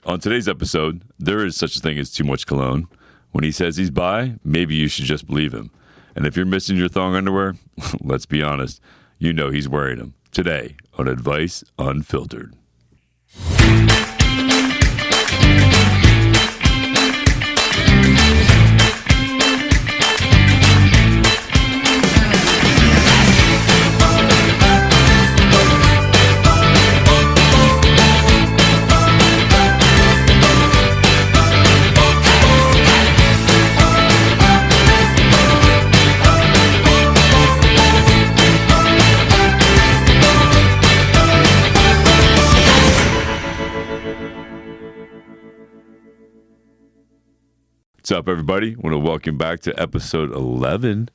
On today's episode, there is such a thing as too much cologne. When he says he's bi, maybe you should just believe him. And if you're missing your thong underwear, let's be honest, you know he's wearing them. Today on Advice Unfiltered. What's up, everybody? I want to welcome back to episode 11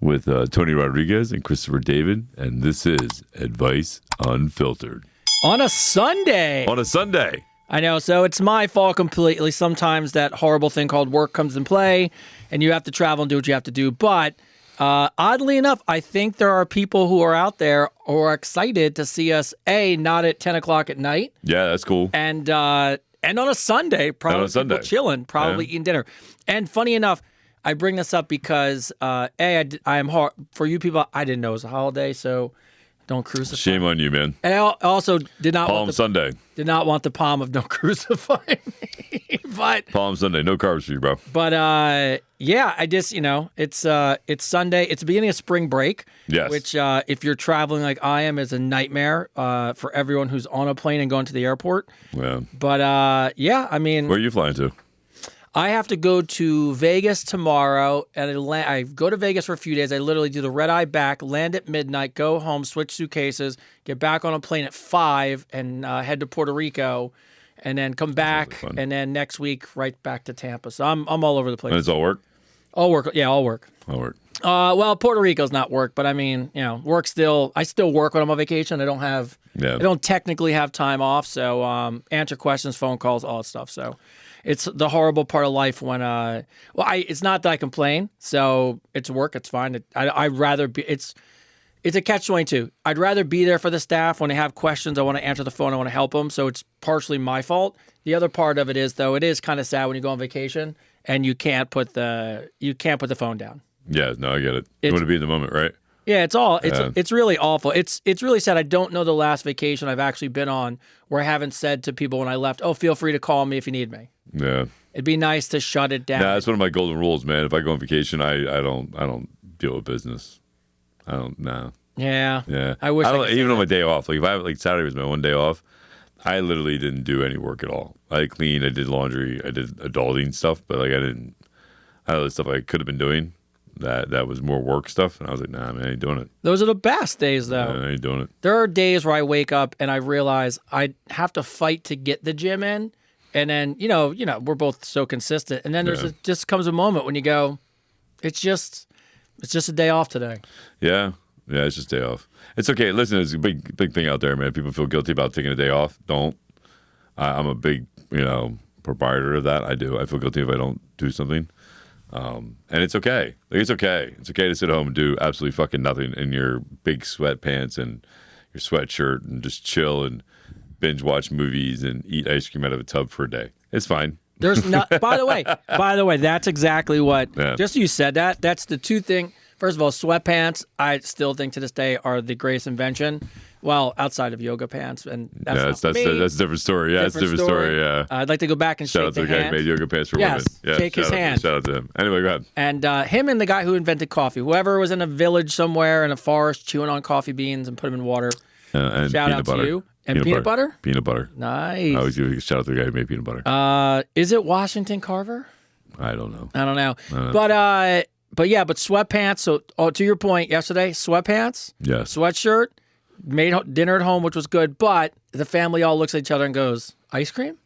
with Tony Rodriguez and Christopher David, and this is Advice Unfiltered. On a Sunday. On a Sunday. I know, so it's my fault completely. Sometimes that horrible thing called work comes in play, and you have to travel and do what you have to do. But oddly enough, I think there are people who are out there who are excited to see us, not at 10 o'clock at night. Yeah, that's cool. And on a Sunday, probably people chilling, probably eating dinner. And funny enough, I bring this up because, I am hard for you people. I didn't know it was a holiday, so don't crucify. Shame on you, man. And I also did not Palm Sunday. Did not want the palm of don't crucify me. But Palm Sunday, no carbs for you, bro. But yeah, I just it's Sunday. It's the beginning of spring break. Yes. Which if you're traveling like I am is a nightmare for everyone who's on a plane and going to the airport. Yeah. But yeah, I mean, where are you flying to? I have to go to Vegas tomorrow, and I go to Vegas for a few days. I literally do the red eye back, land at midnight, go home, switch suitcases, get back on a plane at 5, and head to Puerto Rico, and then come back, and then next week right back to Tampa. So I'm all over the place. And it's all work? All work, yeah, all work. All work. Well, Puerto Rico's not work, but I mean, work still. I still work when I'm on vacation. I don't technically have time off, so answer questions, phone calls, all that stuff. So. It's the horrible part of life when, it's not that I complain, so it's work, it's fine. I'd rather be, it's a catch-22. I'd rather be there for the staff when they have questions. I want to answer the phone, I want to help them, so it's partially my fault. The other part of it is, though, it is kind of sad when you go on vacation and you can't put the phone down. Yeah, no, I get it. You want to be in the moment, right? Yeah, it's really awful. It's really sad. I don't know the last vacation I've actually been on where I haven't said to people when I left, "Oh, feel free to call me if you need me." Yeah. It'd be nice to shut it down. Yeah, that's one of my golden rules, man. If I go on vacation, I don't deal with business. I don't. Nah. Yeah. Yeah. I wish. Even on my day off, like if I have Saturday was my one day off, I literally didn't do any work at all. I cleaned, I did laundry, I did adulting stuff, but I had other stuff I could have been doing. That was more work stuff, and I was like, nah, man, I ain't doing it. Those are the best days, though. I ain't doing it. There are days where I wake up and I realize I have to fight to get the gym in, and then we're both so consistent, and then just comes a moment when you go, it's just a day off today. Yeah, it's just a day off. It's okay. Listen, it's a big thing out there, man. People feel guilty about taking a day off. Don't. I'm a big proprietor of that. I do. I feel guilty if I don't do something. And it's okay. It's okay. It's okay to sit home and do absolutely fucking nothing in your big sweatpants and your sweatshirt and just chill and binge watch movies and eat ice cream out of a tub for a day. It's fine. There's not. By the way, that's exactly what. Yeah. Just so you said that. That's the two thing. First of all, sweatpants. I still think to this day are the greatest invention. Well, outside of yoga pants, and that's a different story. Yeah, it's a different story. Yeah, I'd like to go back and shout out to the guy who made yoga pants for women. Yeah, shake his hand. Shout out to him. Anyway, go ahead. And him and the guy who invented coffee. Whoever was in a village somewhere in a forest chewing on coffee beans and put them in water. And shout out butter. to you. And peanut butter? Peanut butter. Nice. I always give a shout out to the guy who made peanut butter. Is it Washington Carver? I don't know. But sweatpants. So to your point yesterday, sweatpants. Yes. Sweatshirt. Made dinner at home, which was good, but the family all looks at each other and goes, ice cream?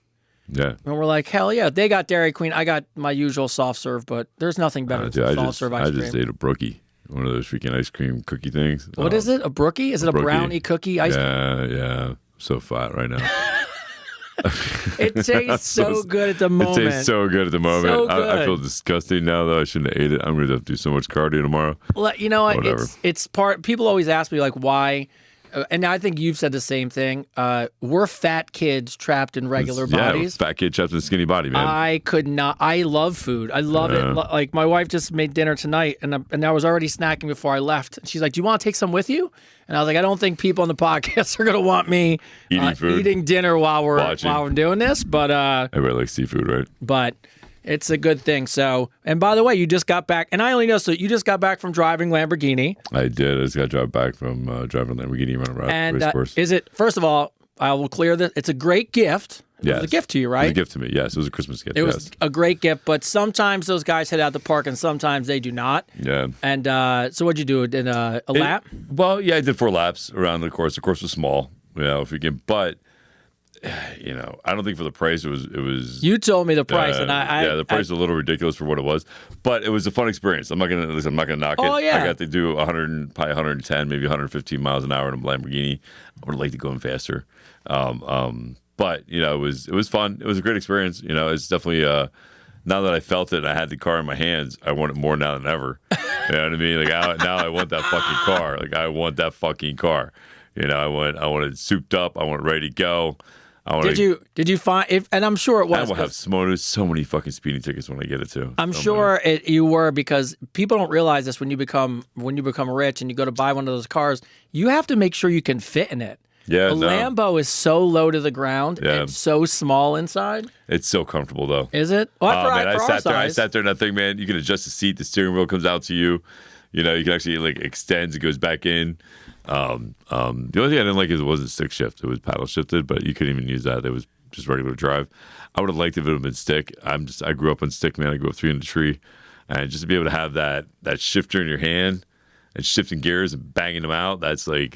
Yeah. And we're like, hell yeah. They got Dairy Queen. I got my usual soft serve, but there's nothing better than soft serve ice cream. I just ate a Brookie, one of those freaking ice cream cookie things. What is it? A Brookie? Is it a brownie cookie ice cream? Yeah. So fat right now. It tastes so good at the moment. It tastes so good at the moment. So good. I feel disgusting now, though. I shouldn't have ate it. I'm going to have to do so much cardio tomorrow. Well, you know what? Whatever. It's part. People always ask me, like, why and I think you've said the same thing. We're fat kids trapped in regular bodies. Fat kid trapped in a skinny body, man. I could not. I love food. I love it. Like my wife just made dinner tonight, and I was already snacking before I left. She's like, "Do you want to take some with you?" And I was like, "I don't think people on the podcast are going to want me eating dinner while we're doing this." But everybody likes seafood, right? But it's a good thing. So, and by the way, you just got back, and I only know, so you just got back from driving Lamborghini. I did. I just got drive back from driving Lamborghini around a race course. Is it, first of all, I will clear this, it's a great gift. Yes. It was a gift to you, right? It was a gift to me, yes. It was a Christmas gift, It was a great gift, but sometimes those guys head out the park and sometimes they do not. Yeah. And so what'd you do? Did a lap? Well, yeah, I did 4 laps around the course. The course was small, if you can, but I don't think for the price it was. You told me the price, and the price was a little ridiculous for what it was, but it was a fun experience. I'm not gonna knock it. Oh yeah, I got to do 110, maybe 115 miles an hour in a Lamborghini. I would like to go in faster, but it was fun. It was a great experience. It's definitely now that I felt it and I had the car in my hands, I want it more now than ever. You know what I mean? Like now I want that fucking car. Like I want that fucking car. I want it souped up. I want it ready to go. Did you find if? And I'm sure it was. I will have so many fucking speeding tickets when I get it too. I'm sure you were, because people don't realize this when you become rich and you go to buy one of those cars, you have to make sure you can fit in it. Yeah, Lambo is so low to the ground and so small inside. It's so comfortable though. Is it? Well, I sat there in that thing, man. You can adjust the seat. The steering wheel comes out to you. You can actually extends. It goes back in. The only thing I didn't like is it wasn't stick shift. It was paddle shifted, but you couldn't even use that. It was just regular drive. I would have liked if it would have been stick. I grew up on stick, man. I grew up 3 in the tree, and just to be able to have that shifter in your hand and shifting gears and banging them out, that's there's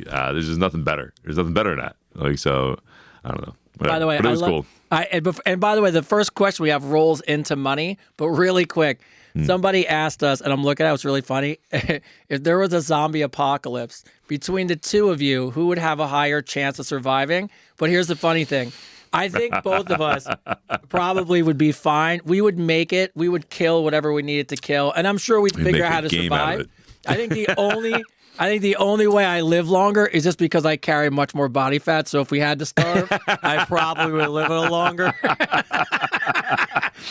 just nothing better. There's nothing better than that. So I don't know. Whatever. By the way, but it was cool. And by the way, the first question we have rolls into money, but really quick. Somebody asked us, and I'm looking at it, it's really funny. If there was a zombie apocalypse, between the two of you, who would have a higher chance of surviving? But here's the funny thing. I think both of us probably would be fine. We would make it. We would kill whatever we needed to kill. And I'm sure we'd figure out how to survive. I think the only way I live longer is just because I carry much more body fat. So if we had to starve, I probably would live a little longer.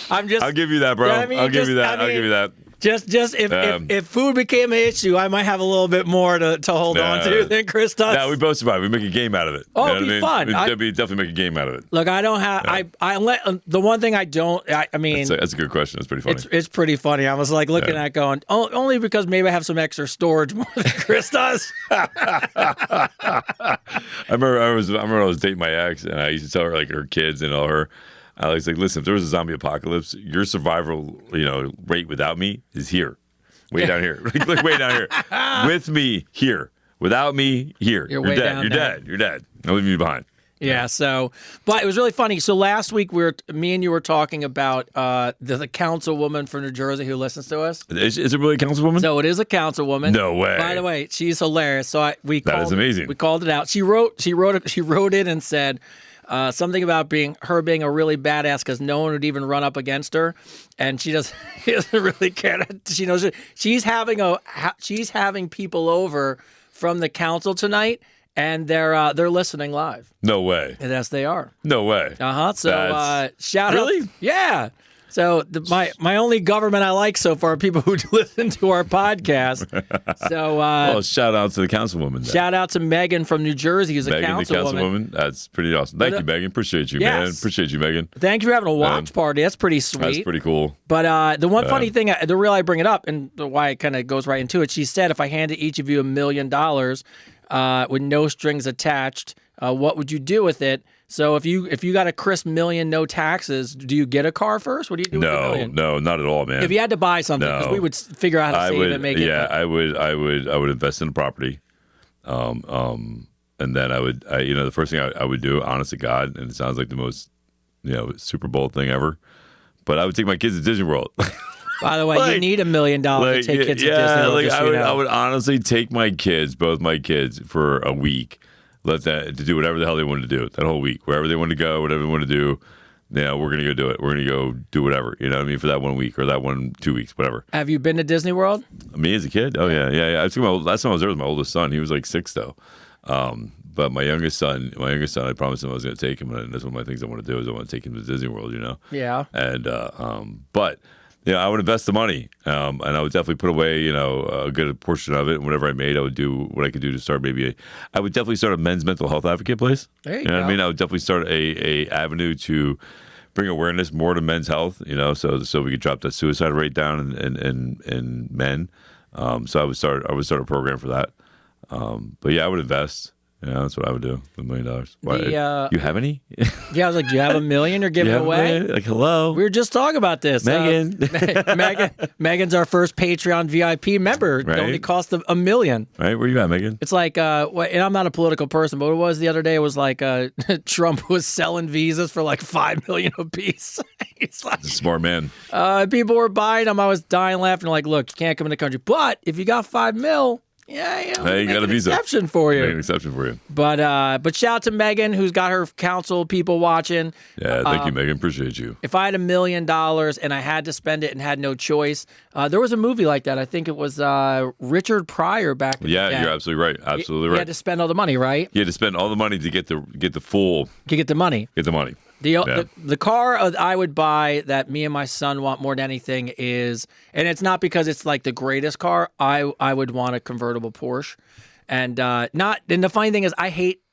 I'll give you that, bro. I'll give you that. Just if food became an issue, I might have a little bit more to hold on to than Chris does. Yeah, we both survive. We make a game out of it. Oh, it'd be fun. We definitely make a game out of it. Look, I don't have. The one thing I don't. I mean, that's a good question. That's pretty funny. It's pretty funny. I was looking at it going, only because maybe I have some extra storage more than Chris does. I remember I was dating my ex, and I used to tell her her kids and all her. I was like, listen, if there was a zombie apocalypse, your survival, rate without me is here, way down here, way down here, with me here, without me here. You're dead. You're dead. I'm leaving you behind. Yeah. So, but it was really funny. So last week me and you were talking about the councilwoman from New Jersey who listens to us. Is it really a councilwoman? So it is a councilwoman. No way. By the way, she's hilarious. So that is amazing. We called it out. She wrote in and said. Something about being a really badass because no one would even run up against her, and she doesn't really care. She knows she's having people over from the council tonight, and they're listening live. No way. Yes, they are. No way. So shout out. Really? Yeah. So my only government I like so far are people who listen to our podcast. So well, shout out to the councilwoman. Then. Shout out to Megan from New Jersey, who's a councilwoman. That's pretty awesome. Thank you, Megan. Appreciate you, man. Appreciate you, Megan. Thank you for having a watch party. That's pretty sweet. That's pretty cool. But the one funny thing, the reason I bring it up and why it kind of goes right into it, she said, if I handed each of you $1 million with no strings attached, what would you do with it? So if you got a crisp $1 million, no taxes, do you get a car first? What do you do with $1 million? No, not at all, man. If you had to buy something, because we would figure out how to save and make it. Yeah, I would invest in a property, and then the first thing I would do, honest to God, and it sounds like the most, Super Bowl thing ever, but I would take my kids to Disney World. By the way, you need $1 million to take kids to Disney World. I would honestly take my kids, both my kids, for a week. Let that to do whatever the hell they wanted to do that whole week, wherever they wanted to go, whatever they want to do. We're gonna go do it. We're gonna go do whatever. You know what I mean? For that 1 week or that 2 weeks, whatever. Have you been to Disney World? Me as a kid? Oh yeah. I think last time I was there with my oldest son. He was like 6 though. but my youngest son, I promised him I was going to take him, and that's one of my things I want to do is I want to take him to Disney World. Yeah. And but I would invest the money, and I would definitely put away a good portion of it. And whatever I made, I would do what I could do to start. I would definitely start a men's mental health advocate place. There you know go. what I mean? I would definitely start a avenue to bring awareness more to men's health. So we could drop that suicide rate down in men. So I would start a program for that. But yeah, I would invest. Yeah, that's what I would do with $1 million. Why, you have any? Yeah, I was like, do you have $1 million you're giving away? Like, hello. We were just talking about this. Megan. Megan's our first Patreon VIP member. Right? It only cost $1 million. Right? Where you at, Megan? It's like, and I'm not a political person, but what it was the other day was like Trump was selling visas for like $5 million a piece. He's like, a smart man. People were buying them. I was dying laughing. Like, look, you can't come in the country. But if you got $5 million, yeah, you got a visa. Exception for you. Make an exception for you. But shout out to Megan, who's got her council people watching. Yeah, thank you, Megan. Appreciate you. If I had $1 million and I had to spend it and had no choice, there was a movie like that. I think it was Richard Pryor back in the day. You're absolutely right. Absolutely right. You had to spend all the money, right? You had to spend all the money to get the full. To get the money. Get the money. The car I would buy that me and my son want more than anything is, and it's not because it's like the greatest car. I would want a convertible Porsche, and the funny thing is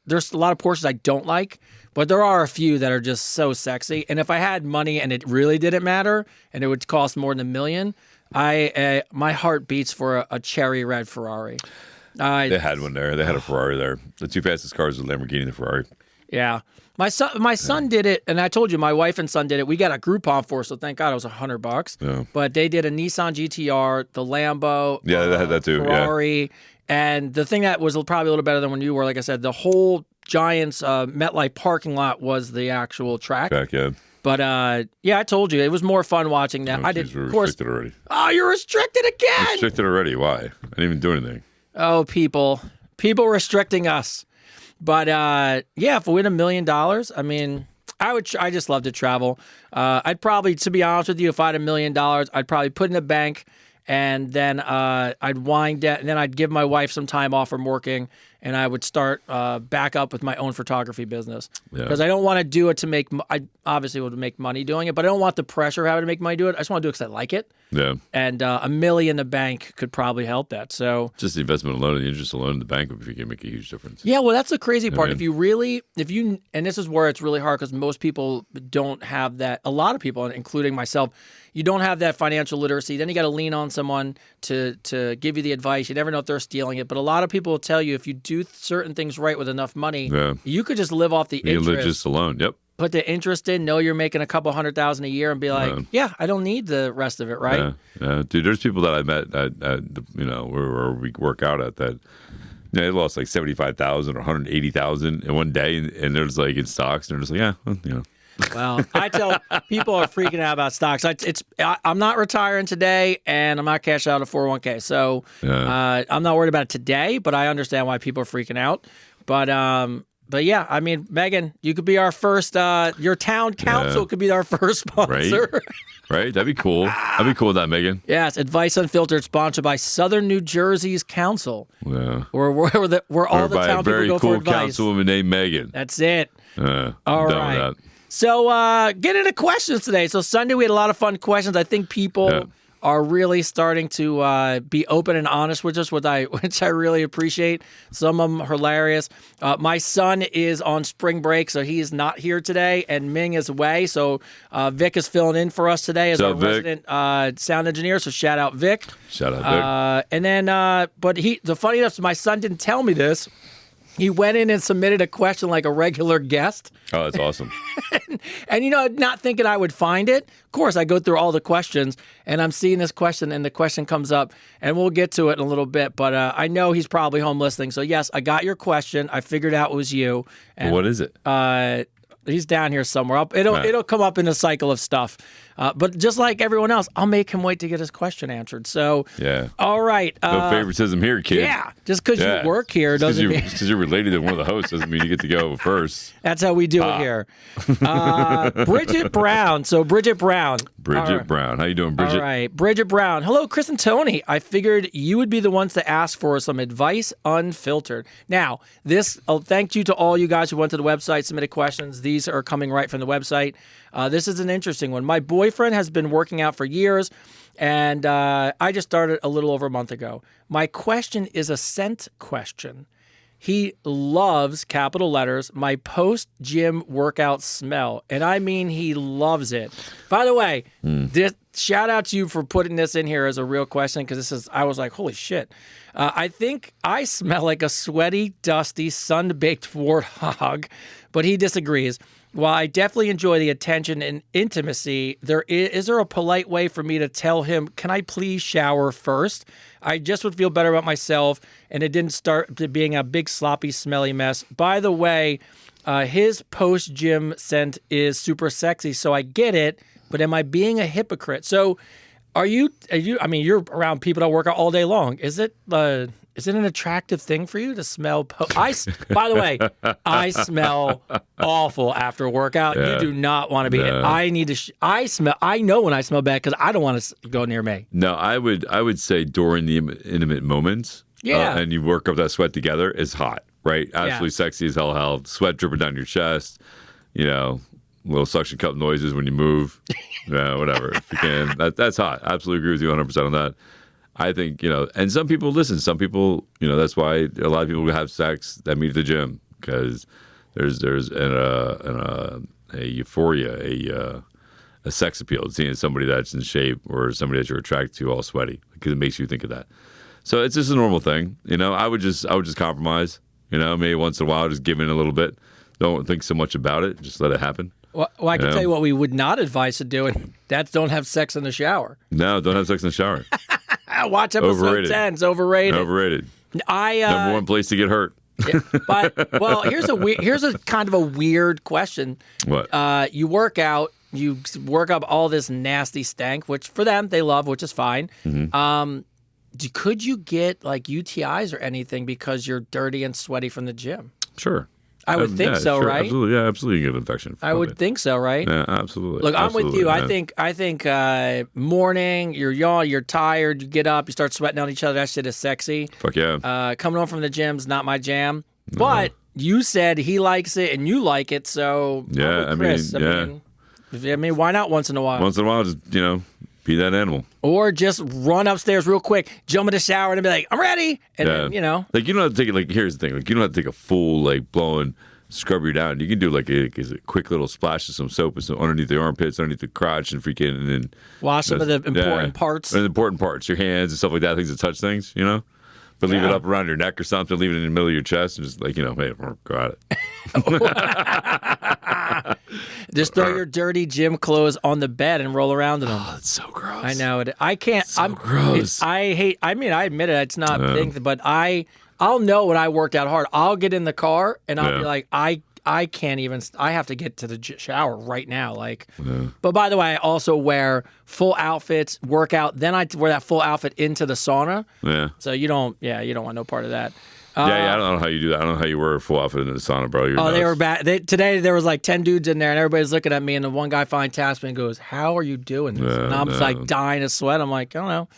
there's a lot of Porsches I don't like, but there are a few that are just so sexy. And if I had money and it really didn't matter, and it would cost more than $1 million, my heart beats for a cherry red Ferrari. They had one there. They had a Ferrari there. The two fastest cars were the Lamborghini and the Ferrari. Yeah. My son did it, and I told you my wife and son did it. We got a Groupon for, so thank God it was $100. Yeah. But they did a Nissan GTR, the Lambo, they had that too. Ferrari, and the thing that was probably a little better than when you were, like I said, the whole Giants MetLife parking lot was the actual track. Yeah. But I told you it was more fun watching that. I did. Of course. Restricted already. Oh, you're restricted again. Restricted already. Why? I didn't even do anything. Oh, people restricting us. But if we win $1 million, I mean, I just love to travel. I'd probably, to be honest with you, if I had $1 million, I'd probably put in a bank, and then I'd wind down, and then I'd give my wife some time off from working, and I would start back up with my own photography business. Because I don't want to do it to make. I obviously would make money doing it, but I don't want the pressure of having to make money do it. I just want to do it because I like it. Yeah. And $1 million in the bank could probably help that. So just the investment alone and the interest alone in the bank if you can make a huge difference. Yeah, well, that's the crazy part. If you, and this is where it's really hard because most people don't have that. A lot of people, including myself, you don't have that financial literacy. Then you got to lean on someone to give you the advice. You never know if they're stealing it. But a lot of people will tell you if you do certain things right with enough money, you could just live off the interest. You live just alone. Yep. Put the interest in, know you're making a couple $100,000 a year, and be like, I don't need the rest of it, right? Yeah. Dude, there's people that I met at where we work out at that. They lost like $75,000 or $180,000 in one day, and they're just like in stocks, and they're just like, Well, I tell people are freaking out about stocks. I'm not retiring today, and I'm not cashing out a 401k. So I'm not worried about it today, but I understand why people are freaking out. But yeah, I mean, Megan, you could be our first. Your town council could be our first sponsor. Right? That'd be cool. That'd be cool with that, Megan. Yes, Advice Unfiltered, sponsored by Southern New Jersey's council. Yeah. Where all the town people go for advice. Very cool councilwoman named Megan. That's it. All right. With that. So get into questions today. So Sunday we had a lot of fun questions. I think people are really starting to be open and honest with us, which I really appreciate. Some of them hilarious. My son is on spring break, so he is not here today, and Ming is away. So Vic is filling in for us today as our resident sound engineer. So shout out Vic. Shout out Vic. And then, but the funny enough, my son didn't tell me this. He went in and submitted a question like a regular guest. Oh, that's awesome. and not thinking I would find it. Of course, I go through all the questions, and I'm seeing this question, and the question comes up, and we'll get to it in a little bit. But I know he's probably home listening. So, yes, I got your question. I figured out it was you. And, what is it? He's down here somewhere. It'll come up in a cycle of stuff. But just like everyone else, I'll make him wait to get his question answered. So, all right. No favoritism here, kid. Yeah, just because you work here doesn't mean... Because you're related to one of the hosts doesn't mean you get to go first. That's how we do it here. Bridget Brown. So, Bridget Brown. Brown. How you doing, Bridget? All right. Bridget Brown. Hello, Chris and Tony. I figured you would be the ones to ask for some advice unfiltered. Now, thank you to all you guys who went to the website, submitted questions. These are coming right from the website. This is an interesting one. My boyfriend has been working out for years, and I just started a little over a month ago. My question is a scent question. He loves, capital letters, my post-gym workout smell. And I mean he loves it. By the way, shout out to you for putting this in here as a real question, because I was like, holy shit. I think I smell like a sweaty, dusty, sun-baked warthog, but he disagrees. While I definitely enjoy the attention and intimacy, is there a polite way for me to tell him, can I please shower first? I just would feel better about myself, and it didn't start to being a big, sloppy, smelly mess. By the way, his post-gym scent is super sexy, so I get it, but am I being a hypocrite? So are you, I mean, you're around people that work out all day long. Is it an attractive thing for you to smell? By the way, I smell awful after a workout. Yeah. You do not want to be. I need to. I know when I smell bad because I don't want to go near me. No, I would say during the intimate moments. Yeah. And you work up that sweat together is hot, right? Absolutely sexy as hell. Sweat dripping down your chest. Little suction cup noises when you move. Whatever. If you can, that's hot. Absolutely agree with you 100% on that. I think, and some people listen. Some people, that's why a lot of people have sex that meet at the gym, because there's a euphoria, a sex appeal, seeing somebody that's in shape or somebody that you're attracted to all sweaty, because it makes you think of that. So it's just a normal thing. I would just compromise, maybe once in a while, just give in a little bit. Don't think so much about it. Just let it happen. Well, I can tell you what we would not advise to do, and that's don't have sex in the shower. No, don't have sex in the shower. Watch episode 10. It's overrated. Number one place to get hurt. But here's a kind of a weird question. What? You work out, you work up all this nasty stank, which for them they love, which is fine. Mm-hmm. Could you get like UTIs or anything because you're dirty and sweaty from the gym? Sure. I would think so, sure, right? Absolutely, yeah, absolutely. You get an infection. I would think so, right? Yeah, absolutely. Look, I'm with you. Yeah. I think morning, you're yawn, you're tired, you get up, you start sweating on each other. That shit is sexy. Fuck yeah. Coming home from the gym's not my jam, but you said he likes it and you like it, so yeah. Chris. I mean, why not once in a while? Once in a while, just be that animal. Or just run upstairs real quick, jump in the shower, and be like, I'm ready. And then, Like, you don't have to take it, like, here's the thing. Like, you don't have to take a full, like, blowing, scrub you down. You can do, like, a quick little splash of some soap and some underneath the armpits, underneath the crotch, and freaking, and then... wash some of the important parts. And the important parts, your hands and stuff like that, things that touch things, But leave it up around your neck or something, leave it in the middle of your chest, and just, like, hey, go at it. Just throw your dirty gym clothes on the bed and roll around in them. Oh, that's so gross. I know it. I can't. So gross. I admit it. It's not a thing, but I'll know when I worked out hard. I'll get in the car and I'll be like, I can't even. I have to get to the shower right now. Like, but by the way, I also wear full outfits, workout. Then I wear that full outfit into the sauna. Yeah. So you don't want no part of that. I don't know how you do that. I don't know how you wear a full outfit into the sauna, bro. They were bad. Today there was like 10 dudes in there, and everybody's looking at me, and the one guy finally taps me and goes, "How are you doing this?" And I'm just like dying of sweat. I'm like, I don't know.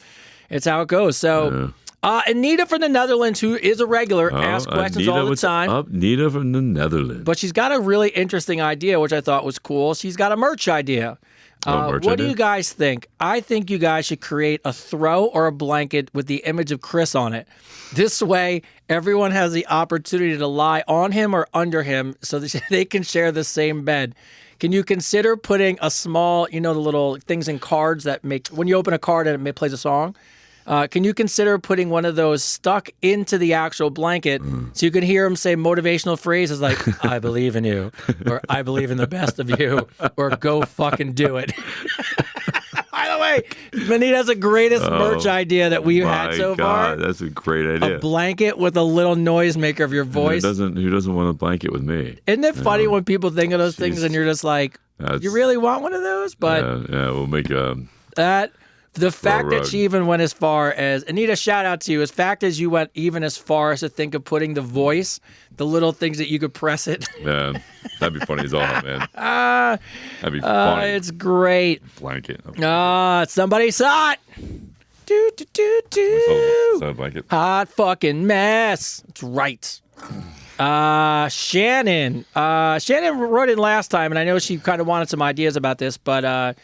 It's how it goes. So, Anita from the Netherlands, who is a regular, asks questions all the time. Anita from the Netherlands. But she's got a really interesting idea, which I thought was cool. She's got a merch idea. What do you guys think? I think you guys should create a throw or a blanket with the image of Chris on it. This way, everyone has the opportunity to lie on him or under him so that they can share the same bed. Can you consider putting a small, the little things in cards that make, when you open a card and it plays a song? Can you consider putting one of those stuck into the actual blanket so you can hear him say motivational phrases like, I believe in you, or I believe in the best of you, or go fucking do it. By the way, Manita's the greatest merch idea that we've had so far. That's a great idea. A blanket with a little noisemaker of your voice. Who doesn't want a blanket with me? Isn't it funny when people think of those things and you're just like, you really want one of those? But we'll make that. The fact that she even went as far as, Anita, shout out to you, as fact as you went even as far as to think of putting the voice, the little things that you could press it. Yeah, that'd be funny as all, man. That'd be funny. It's great. Blanket. Somebody saw it. Blanket. Hot fucking mess. That's right. Shannon. Shannon wrote in last time, and I know she kind of wanted some ideas about this, but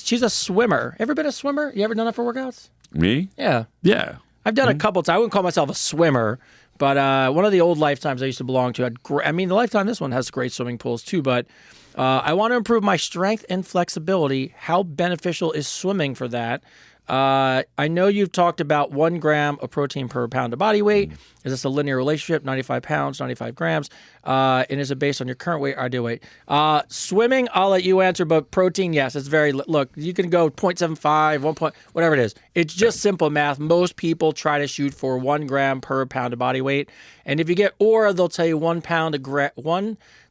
she's a swimmer. Ever been a swimmer? You ever done that for workouts? Me? Yeah. Yeah. I've done a couple times. I wouldn't call myself a swimmer, but one of the old Lifetimes I used to belong to the Lifetime, this one has great swimming pools too, but I want to improve my strength and flexibility. How beneficial is swimming for that? I know you've talked about 1 gram of protein per pound of body weight. Is this a linear relationship? 95 pounds, 95 grams. And is it based on your current weight or ideal weight? Swimming, I'll let you answer, but protein, yes, it's very, look, you can go 0.75, 1 point, whatever it is. It's just simple math. Most people try to shoot for 1 gram per pound of body weight. And if you get, or they'll tell you 1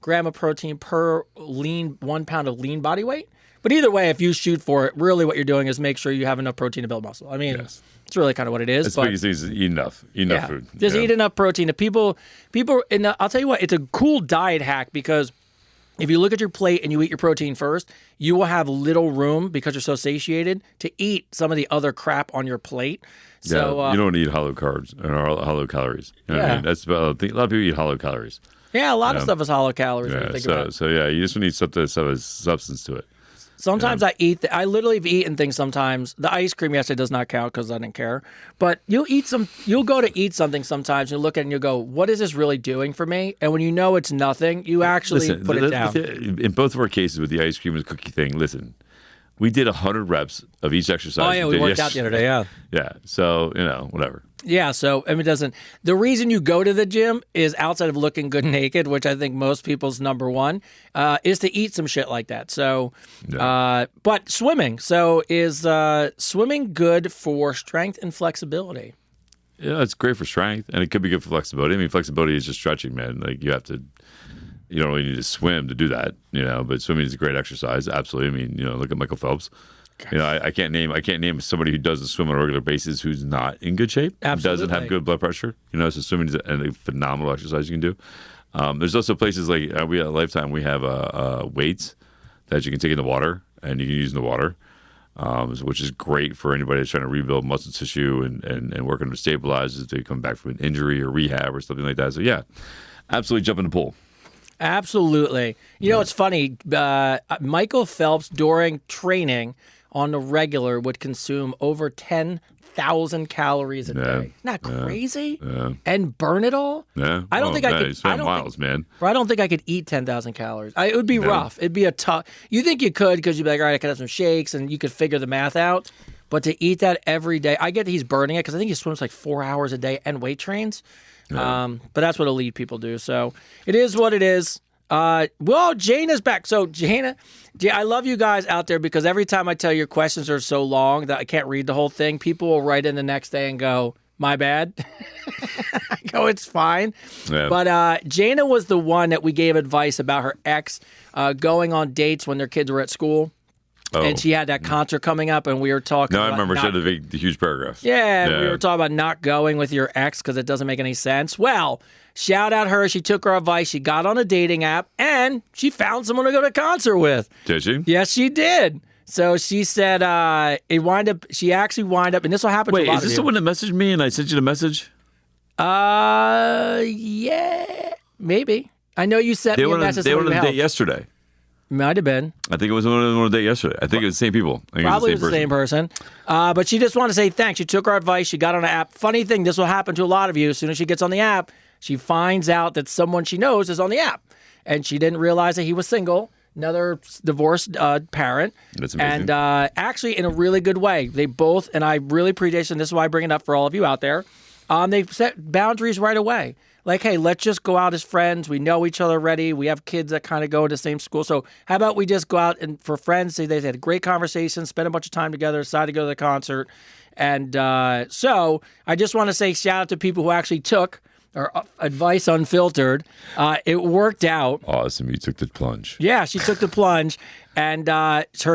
gram of protein per 1 pound of lean body weight. But either way, if you shoot for it, really what you're doing is make sure you have enough protein to build muscle. I mean, It's really kind of what it is. It's the biggest thing is eat enough food. Just eat enough protein. If people, and I'll tell you what, it's a cool diet hack because if you look at your plate and you eat your protein first, you will have little room because you're so satiated to eat some of the other crap on your plate. So you don't eat hollow carbs or hollow calories. You know what I mean? That's about, a lot of people eat hollow calories. Yeah, a lot of stuff is hollow calories. Yeah, you just need something that has substance to it. Sometimes I literally have eaten things sometimes. The ice cream yesterday does not count because I didn't care. But you'll go to eat something sometimes and you look at it and you go, what is this really doing for me? And when you know it's nothing, you actually put it down. In both of our cases with the ice cream and cookie thing, listen, we did 100 reps of each exercise. Oh, yeah, we worked out the other day, yeah. Yeah, so, whatever. Yeah, so it doesn't. The reason you go to the gym is outside of looking good naked, which I think most people's number one, is to eat some shit like that. So, but swimming. So is swimming good for strength and flexibility? Yeah, it's great for strength, and it could be good for flexibility. I mean, flexibility is just stretching, man. Like you don't really need to swim to do that, But swimming is a great exercise, absolutely. I mean, look at Michael Phelps. I can't name somebody who doesn't swim on a regular basis who's not in good shape. Absolutely. Doesn't have good blood pressure. So swimming is a phenomenal exercise you can do. There's also places like we at Lifetime. We have weights that you can take in the water and you can use in the water, which is great for anybody that's trying to rebuild muscle tissue and working to stabilize as they come back from an injury or rehab or something like that. So yeah, absolutely jump in the pool. Absolutely. It's funny. Michael Phelps during training on the regular would consume over 10,000 calories a day. Isn't that crazy? Yeah. And burn it all? Yeah. I don't think I could. I don't think I could eat 10,000 calories. It would be rough. It'd be a tough. You think you could because you'd be like, all right, I could have some shakes and you could figure the math out. But to eat that every day, I get that he's burning it because I think he swims like 4 hours a day and weight trains. Yeah. But that's what elite people do. So it is what it is. Well, Jane is back. So, Jana, I love you guys out there because every time I tell you your questions are so long that I can't read the whole thing, people will write in the next day and go, my bad. I go, it's fine. Yeah. But Jana was the one that we gave advice about her ex going on dates when their kids were at school. Oh. And she had that concert coming up, and we were talking about... I remember she had the huge paragraph. Yeah, we were talking about not going with your ex because it doesn't make any sense. Well, shout out her. She took our advice. She got on a dating app, and she found someone to go to a concert with. Did she? Yes, she did. So she said she actually wound up, and this will happen to a lot of you. Wait, is this the one that messaged me and I sent you the message? Yeah, maybe. I know you sent me a message. They went on a date yesterday. Might have been. I think it was on a date yesterday. I think it was the same people. Probably the same person. But she just wanted to say thanks. She took our advice. She got on an app. Funny thing, this will happen to a lot of you. As soon as she gets on the app, she finds out that someone she knows is on the app. And she didn't realize that he was single, another divorced parent. That's amazing. And actually in a really good way. They both, and I really appreciate it, and this is why I bring it up for all of you out there, they set boundaries right away. Like, hey, let's just go out as friends. We know each other already. We have kids that kind of go to the same school. So how about we just go out and for friends? They had a great conversation, spend a bunch of time together, decided to go to the concert. And so I just want to say shout out to people who actually took our advice unfiltered. It worked out. Awesome. You took the plunge. Yeah, she took the plunge. And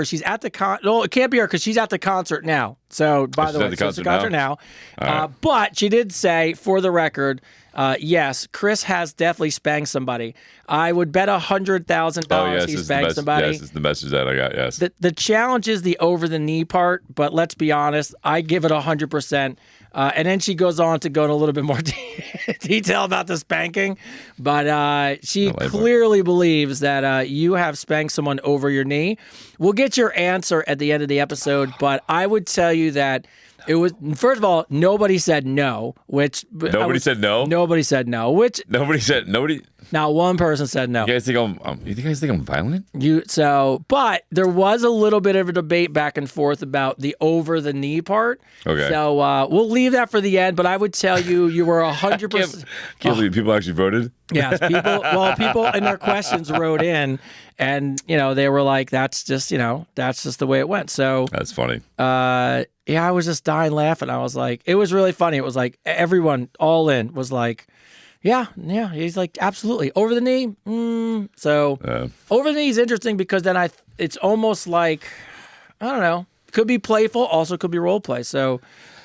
she's at the no, it can't be her because she's at the concert now. So, by the way, she's at the concert now. Right. But she did say, for the record, yes, Chris has definitely spanked somebody. I would bet $100,000 he spanked somebody. Yes, it's the message that I got, yes. The challenge is the over-the-knee part, but let's be honest, I give it 100%. And then she goes on to go in a little bit more detail about the spanking. But she clearly believes that you have spanked someone over your knee. We'll get your answer at the end of the episode, but I would tell you that it was, first of all, nobody said no, which... Nobody said no? Nobody said no, which... Nobody... Not one person said no. You guys think I'm violent? But there was a little bit of a debate back and forth about the over-the-knee part. Okay. So we'll leave that for the end, but I would tell you were 100%... Can't believe people actually voted? Yes, people in their questions wrote in, and, they were like, that's just the way it went. So... That's funny. Yeah, I was just dying laughing. I was like, it was really funny. It was like everyone all in was like, yeah. He's like, absolutely. Over the knee. So over the knee is interesting because then it's almost like, I don't know, could be playful, also could be role play. So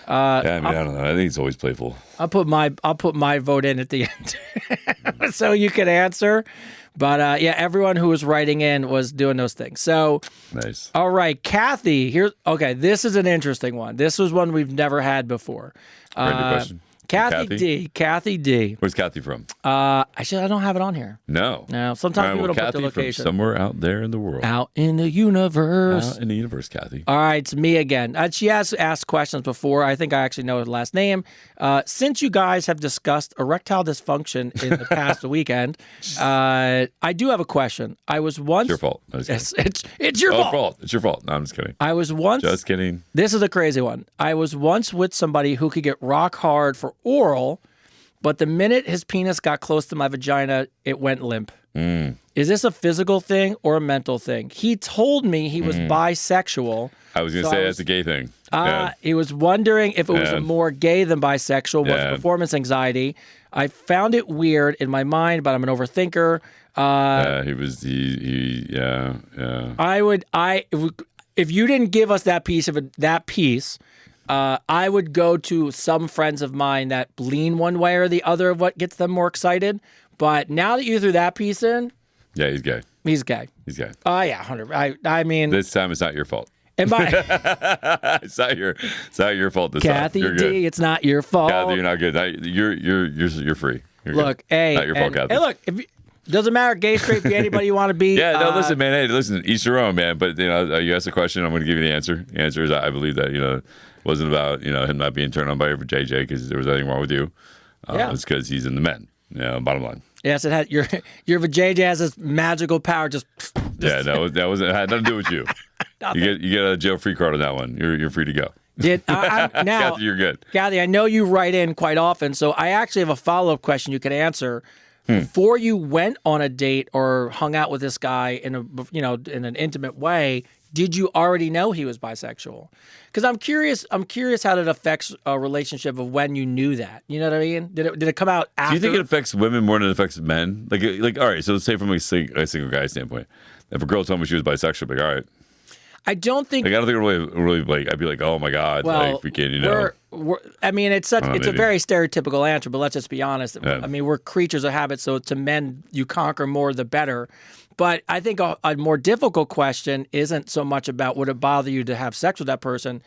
I don't know. I think it's always playful. I'll put my vote in at the end so you can answer. But yeah, everyone who was writing in was doing those things. So nice. All right, Kathy. This is an interesting one. This was one we've never had before. Great question. Kathy D. Where's Kathy from? I don't have it on here. No. Sometimes people don't Kathy put the location. From somewhere out there in the world. Out in the universe. Out in the universe, Kathy. All right, it's me again. She has asked questions before. I think I actually know her last name. Since you guys have discussed erectile dysfunction in the past weekend, I do have a question. I was once... It's your fault. It's your fault. It's your fault. No, I'm just kidding. I was once... Just kidding. This is a crazy one. I was once with somebody who could get rock hard for oral, but the minute his penis got close to my vagina, it went limp. Is this a physical thing or a mental thing? He told me he was bisexual. I was going to say that's a gay thing. He was wondering if it was more gay than bisexual, was performance anxiety. I found it weird in my mind, but I'm an overthinker. If you didn't give us that piece, I would go to some friends of mine that lean one way or the other of what gets them more excited. But now that you threw that piece in... Yeah, he's gay. He's gay. He's gay. Yeah, 100. I mean... This time it's not your fault. It's not your fault this Kathy time. Kathy D, it's not your fault. Kathy, you're not good. You're free. You're good. Not your fault, Kathy. Hey, look, doesn't matter, gay, straight, be anybody you want to be. Yeah, no, listen, man. Hey, listen, each your own, man. But, you asked a question, I'm going to give you the answer. The answer is I believe that, it wasn't about, him not being turned on by JJ because there was nothing wrong with you. It's because he's in the men, bottom line. Yes, it had your JJ has this magical power. It had nothing to do with you. You get a jail-free card on that one. You're free to go. Now, Kathy, you're good. Kathy, I know you write in quite often, so I actually have a follow-up question you can answer. Before you went on a date or hung out with this guy in an intimate way, did you already know he was bisexual? Because I'm curious how that affects a relationship of when you knew that. You know what I mean? Did it come out after? Do you think it affects women more than it affects men? Like all right, so let's say from a single guy standpoint, if a girl told me she was bisexual, I'd be like, all right. I don't think it really like I'd be like, oh my god, we can't, it's a very stereotypical answer, but let's just be honest. Yeah. I mean, we're creatures of habit, so to men, you conquer more the better. But I think a more difficult question isn't so much about would it bother you to have sex with that person,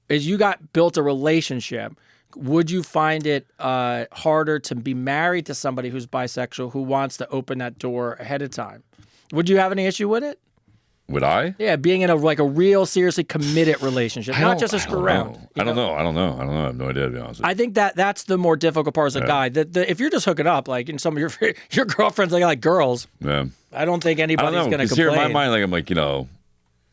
is you built a relationship. Would you find it harder to be married to somebody who's bisexual who wants to open that door ahead of time? Would you have any issue with it? Would I? Yeah, being in a real, seriously committed relationship, not just a screw around. I don't know. I have no idea, to be honest with you. I think that's the more difficult part as a guy. If you're just hooking up, like in some of your girlfriends, like girls, I don't think anybody's going to complain. Here in my mind, I'm like,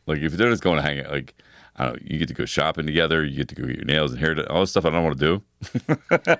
Like if they're just going to hang out, like I don't know, you get to go shopping together, you get to go get your nails and hair, all this stuff I don't want to do.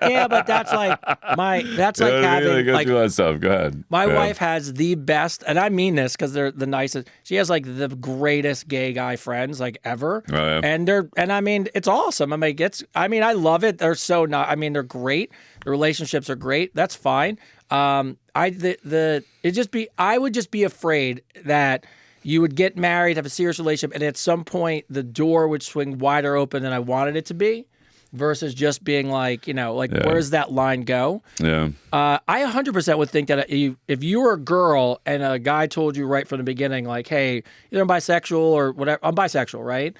Yeah, but that's like having like do that stuff. Go ahead. My wife has the best, and I mean this because they're the nicest. She has like the greatest gay guy friends like ever, and I mean it's awesome. I mean I love it. They're so not. I mean they're great. The relationships are great. That's fine. I would just be afraid that you would get married, have a serious relationship, and at some point the door would swing wider open than I wanted it to be, versus just being like, where's that line go? Yeah. I 100% would think that if you were a girl and a guy told you right from the beginning, like, hey, either I'm bisexual or whatever, I'm bisexual, right?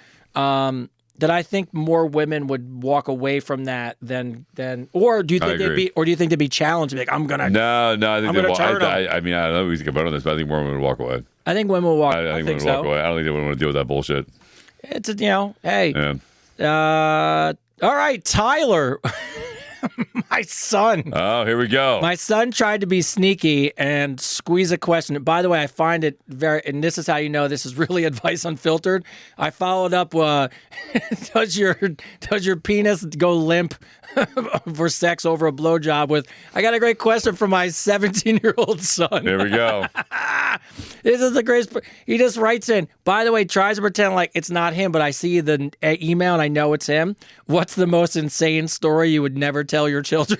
That I think more women would walk away from that than or do you think they'd be challenged and be like, I'm gonna No, I think I mean I don't know we can vote on this, but I think more women would walk away. I think women will walk. I think women would walk away. I don't think they would want to deal with that bullshit. It's hey. Yeah. All right, Tyler. My son. Oh, here we go. My son tried to be sneaky and squeeze a question. By the way, I find it and this is how you know this is really advice unfiltered. I followed up, does your penis go limp for sex over a blowjob with, I got a great question for my 17-year-old son. Here we go. This is the greatest. He just writes in, by the way, tries to pretend like it's not him, but I see the email and I know it's him. What's the most insane story you would never tell your children?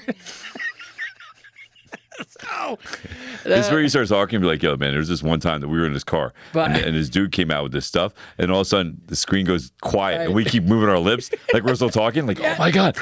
This is where you start talking and be like, yo, man, there was this one time that we were in this car and this dude came out with this stuff and all of a sudden the screen goes quiet and we keep moving our lips like we're still talking like, oh my God.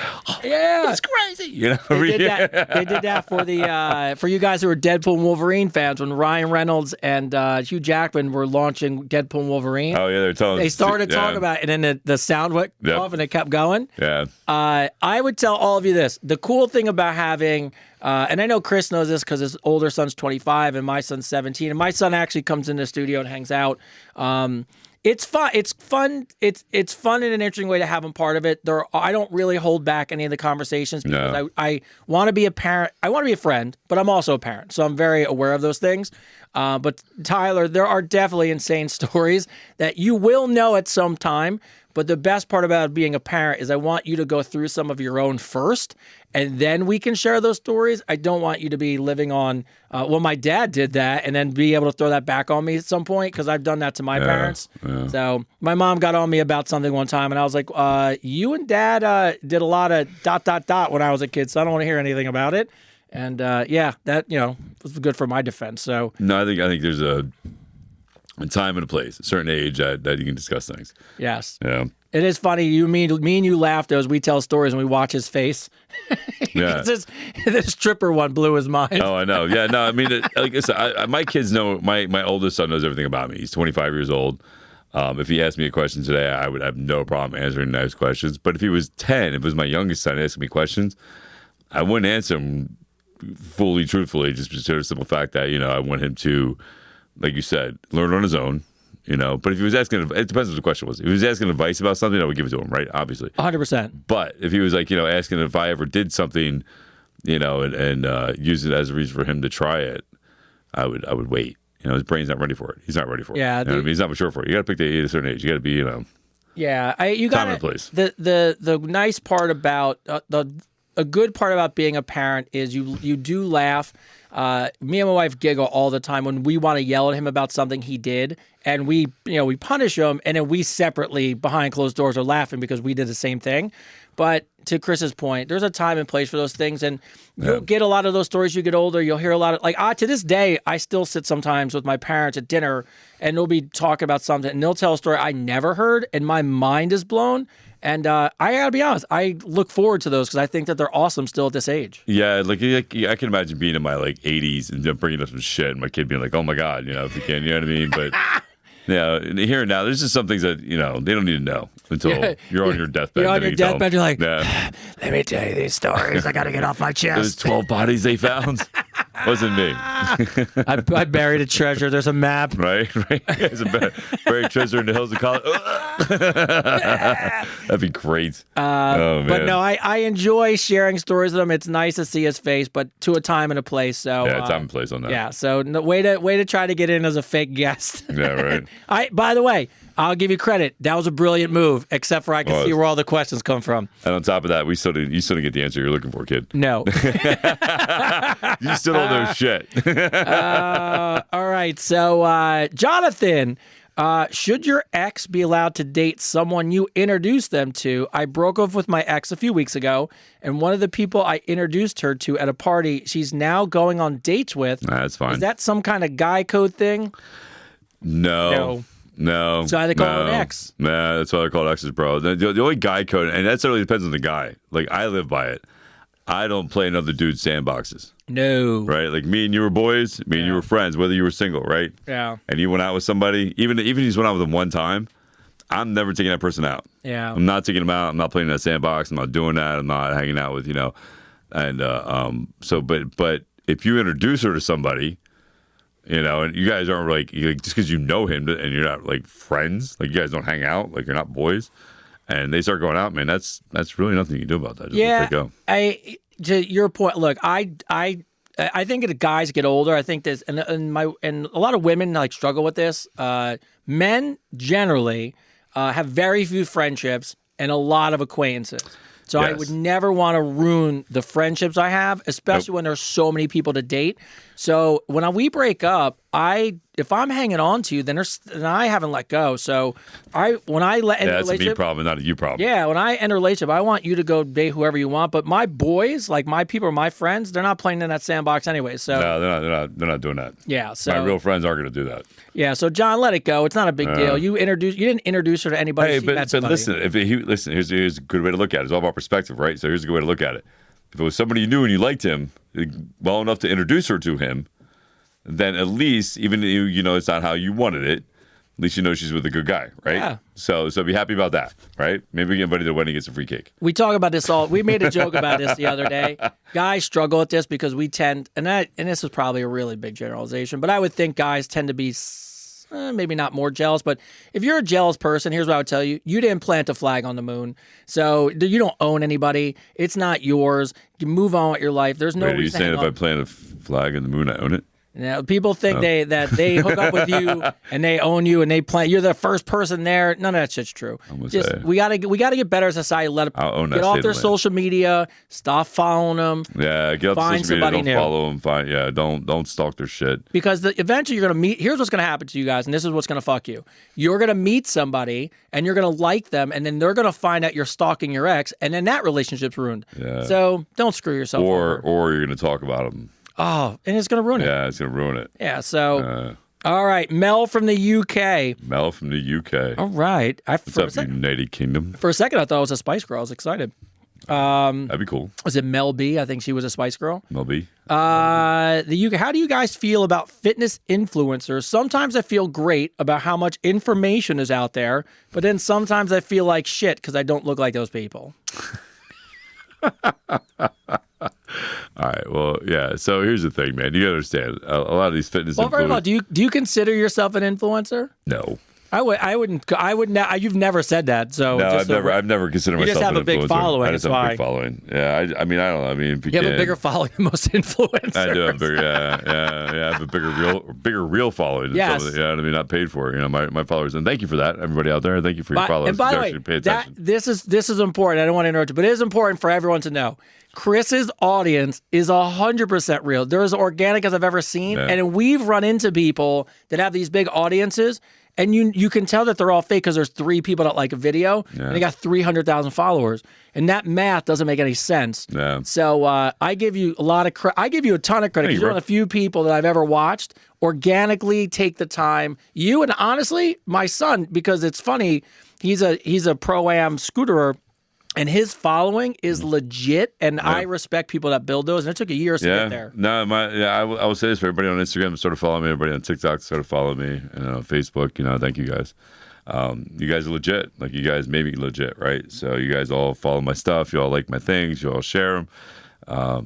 Yeah. It's crazy. They did that for you guys who are Deadpool and Wolverine fans when Ryan Reynolds and Hugh Jackman were launching Deadpool and Wolverine. Oh, yeah, they started talking about it and then the sound went off and it kept going. Yeah. I would tell all of you this. The cool thing about having and I know Chris knows this because his older son's 25 and my son's 17. And my son actually comes in the studio and hangs out. It's fun. It's fun. It's fun in an interesting way to have him part of it. I don't really hold back any of the conversations because I want to be a parent. I want to be a friend, but I'm also a parent. So I'm very aware of those things. But Tyler, there are definitely insane stories that you will know at some time. But the best part about being a parent is I want you to go through some of your own first, and then we can share those stories. I don't want you to be living on, my dad did that, and then be able to throw that back on me at some point, because I've done that to my parents. Yeah. So my mom got on me about something one time, and I was like, you and dad did a lot of ... when I was a kid, so I don't want to hear anything about it. And that, was good for my defense. So no, I think there's a time and a place, a certain age that you can discuss things. Yes. Yeah. It is funny. Me and you laughed as we tell stories and we watch his face. Yeah. This stripper one blew his mind. Oh, I know. Yeah, no, I mean, like I said, my kids know, my oldest son knows everything about me. He's 25 years old. If he asked me a question today, I would have no problem answering nice questions. But if he was 10, if it was my youngest son asking me questions, I wouldn't answer him fully, truthfully, just for the simple fact that, I want him to, like you said, learn on his own, But if he was asking, it depends what the question was. If he was asking advice about something, I would give it to him, right? Obviously. 100%. But if he was like, asking if I ever did something, and use it as a reason for him to try it, I would wait. His brain's not ready for it. He's not ready for it. Yeah. He's not mature for it. You got to pick at a certain age. You got to be, Yeah. You got time and place. The nice part about, a good part about being a parent is you do laugh. Me and my wife giggle all the time when we want to yell at him about something he did, and we punish him, and then we separately behind closed doors are laughing because we did the same thing. But to Chris's point, there's a time and place for those things, and you'll get a lot of those stories. You get older, you'll hear a lot of to this day, I still sit sometimes with my parents at dinner, and they'll be talking about something, and they'll tell a story I never heard, and my mind is blown. And I gotta be honest, I look forward to those because I think that they're awesome still at this age. Yeah, like I can imagine being in my 80s and bringing up some shit, and my kid being like, "Oh my God," if you can, you know what I mean? But yeah, here and now, there's just some things that they don't need to know until you're on your deathbed. You're on your deathbed. You're like, yeah. Let me tell you these stories. I gotta get off my chest. There's 12 bodies they found. Wasn't me. I buried a treasure. There's a map. Right. There's a buried treasure in the hills of college. That'd be great. Man. But no, I enjoy sharing stories with him. It's nice to see his face, but to a time and a place. So yeah, time and place on that. Yeah. So way to try to get in as a fake guest. Yeah, right. By the way, I'll give you credit. That was a brilliant move, except for I can see where all the questions come from. And on top of that, you still didn't get the answer you're looking for, kid. No. You still don't know shit. All right. So, Jonathan, should your ex be allowed to date someone you introduced them to? I broke up with my ex a few weeks ago, and one of the people I introduced her to at a party, she's now going on dates with. That's fine. Is that some kind of guy code thing? No. That's why they call it an ex. Nah, that's why they're called exes, bro. The only guy code, and that certainly depends on the guy. Like, I live by it. I don't play another dude's sandboxes. No. Right? Like, me and you were boys, me and you were friends, whether you were single, right? Yeah. And you went out with somebody, even if you just went out with them one time, I'm never taking that person out. Yeah. I'm not taking them out. I'm not playing in that sandbox. I'm not doing that. I'm not hanging out with, and but if you introduce her to somebody, and you guys aren't like just because you know him and you're not like friends, like you guys don't hang out, like you're not boys, and they start going out, man, that's really nothing you can do about that. Just let it go. To your point, look, I think as guys get older, I think this, and a lot of women like struggle with this. Men generally have very few friendships and a lot of acquaintances. So yes. I would never want to ruin the friendships I have, especially when there's so many people to date. So when we break up, if I'm hanging on to you, then I haven't let go. So when I let that's a me problem, not a you problem. Yeah, when I enter a relationship, I want you to go date whoever you want. But my boys, like my people, my friends, they're not playing in that sandbox anyway. So no, they're not doing that. Yeah, so my real friends aren't going to do that. Yeah, so John, let it go. It's not a big deal. You didn't introduce her to anybody. Hey, but listen, here's a good way to look at it. It's all about perspective, right? So here's a good way to look at it. If it was somebody you knew and you liked him well enough to introduce her to him, then at least, even though it's not how you wanted it, at least you know she's with a good guy, right? Yeah. So be happy about that, right? Maybe we get everybody to the wedding gets a free cake. We talk about this we made a joke about this the other day. Guys struggle with this because we tend, and this is probably a really big generalization, but I would think guys tend to be maybe not more jealous, but if you're a jealous person, here's what I would tell you. You didn't plant a flag on the moon. So you don't own anybody. It's not yours. You move on with your life. There's no reason. Are you saying if I plant a flag on the moon, I own it? Now, people think that they hook up with you and they own you and they plant. You're the first person there. None of that shit's true. We gotta get better as a society. Get off their social media. Stop following them. Yeah, get off social media. Don't follow them. Don't stalk their shit. Because eventually you're gonna meet. Here's what's gonna happen to you guys, and this is what's gonna fuck you. You're gonna meet somebody and you're gonna like them, and then they're gonna find out you're stalking your ex, and then that relationship's ruined. Yeah. So don't screw yourself. Or you're gonna talk about them. Oh, and it's going to ruin it. Yeah, it's going to ruin it. Yeah, so, all right, Mel from the UK. Mel from the UK. All right. What's up, United Kingdom? For a second, I thought it was a Spice Girl. I was excited. That'd be cool. Was it Mel B? I think she was a Spice Girl. Mel B. The UK. How do you guys feel about fitness influencers? Sometimes I feel great about how much information is out there, but then sometimes I feel like shit because I don't look like those people. All right. Well, yeah. So here's the thing, man. You gotta understand a lot of these fitness. Well, first of all, do you consider yourself an influencer? No. I wouldn't. You've never said that. So no, I've never considered myself. You just have an a big influencer. following. I just have a big following. Yeah. I don't know. I mean, you have a bigger following than most influencers. I do have bigger. Yeah. I have a bigger real following. Yes. Yeah. I mean, not paid for. My followers. And thank you for that, everybody out there. Thank you for your followers. And by the way, pay attention. This is important. I don't want to interrupt you, but it is important for everyone to know. Chris's audience is 100% real. They're as organic as I've ever seen. Yeah. And we've run into people that have these big audiences, and you can tell that they're all fake because there's 3 people that like a video, and they got 300,000 followers. And that math doesn't make any sense. Yeah. So I give you a lot of I give you a ton of credit because you're one of the few people that I've ever watched organically take the time. You and honestly, my son, because it's funny, he's a pro-am scooterer. And his following is legit, and I respect people that build those. And it took a year to get there. No, I will say this for everybody on Instagram. Start to follow me. Everybody on TikTok, start to follow me. And on Facebook, thank you guys. You guys are legit. Like, you guys made me legit, right? So you guys all follow my stuff. You all like my things. You all share them.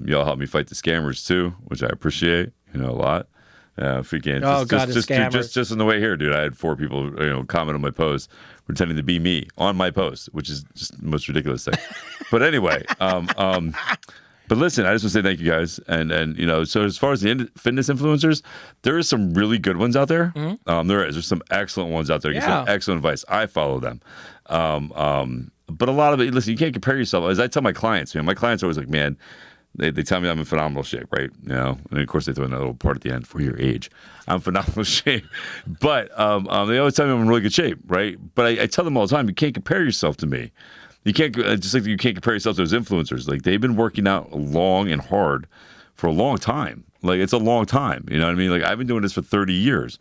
You all help me fight the scammers too, which I appreciate. A lot. If we can, just on the way here, dude, I had 4 people, comment on my post, pretending to be me on my post, which is just the most ridiculous thing. But anyway, But listen, I just want to say thank you guys. And so as far as the fitness influencers, there is some really good ones out there. There's some excellent ones out there. Get some excellent advice. I follow them. But a lot of it, listen, you can't compare yourself. As I tell my clients, man, my clients are always like, man, they tell me I'm in phenomenal shape, right? And of course they throw in that little part at the end for your age. I'm in phenomenal shape. But they always tell me I'm in really good shape, right? But I tell them all the time, you can't compare yourself to me. You can't, just like you can't compare yourself to those influencers. Like, they've been working out long and hard for a long time. Like, it's a long time. You know what I mean? Like, I've been doing this for 30 years.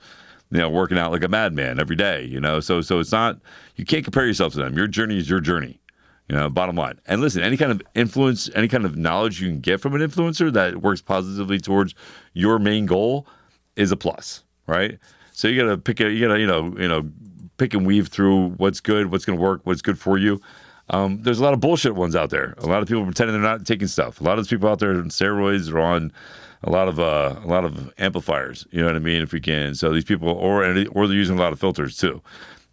Working out like a madman every day, so it's not, you can't compare yourself to them. Your journey is your journey, bottom line. And listen, any kind of influence, any kind of knowledge you can get from an influencer that works positively towards your main goal is a plus, right? So you got to pick pick and weave through what's good, what's going to work, what's good for you. There's a lot of bullshit ones out there. A lot of people pretending they're not taking stuff. A lot of those people out there on steroids or on a lot of amplifiers, you know what I mean? If we can, so these people, or they're using a lot of filters too,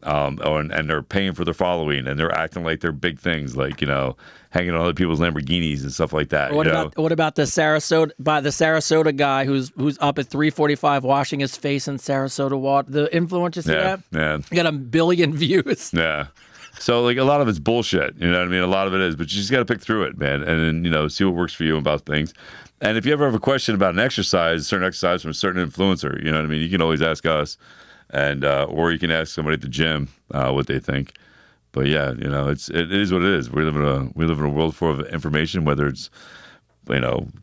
and they're paying for their following, and they're acting like they're big things, like hanging on other people's Lamborghinis and stuff like that. What about the Sarasota guy who's up at 3:45 washing his face in Sarasota water? The influencer, see that? Yeah, he got 1 billion views. Yeah. So, like, a lot of it's bullshit, you know what I mean? A lot of it is, but you just got to pick through it, man, and then, see what works for you about things. And if you ever have a question about an exercise, a certain exercise from a certain influencer, you know what I mean? You can always ask us, and or you can ask somebody at the gym what they think. But yeah, it is what it is. We live in a world full of information, whether it's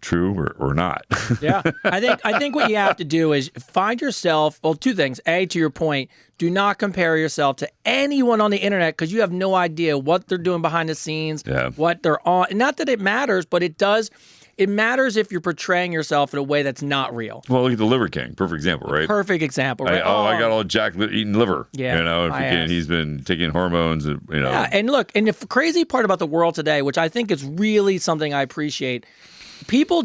true or not. Yeah, I think what you have to do is find yourself. Well, 2 things. A, to your point, do not compare yourself to anyone on the internet, because you have no idea what they're doing behind the scenes, what they're on. And not that it matters, but it does. It matters if you're portraying yourself in a way that's not real. Well, look at the Liver King. Perfect example, right? Perfect example, right? I got all Jack eating liver. Yeah. He's been taking hormones, Yeah, and look, and the crazy part about the world today, which I think is really something I appreciate, people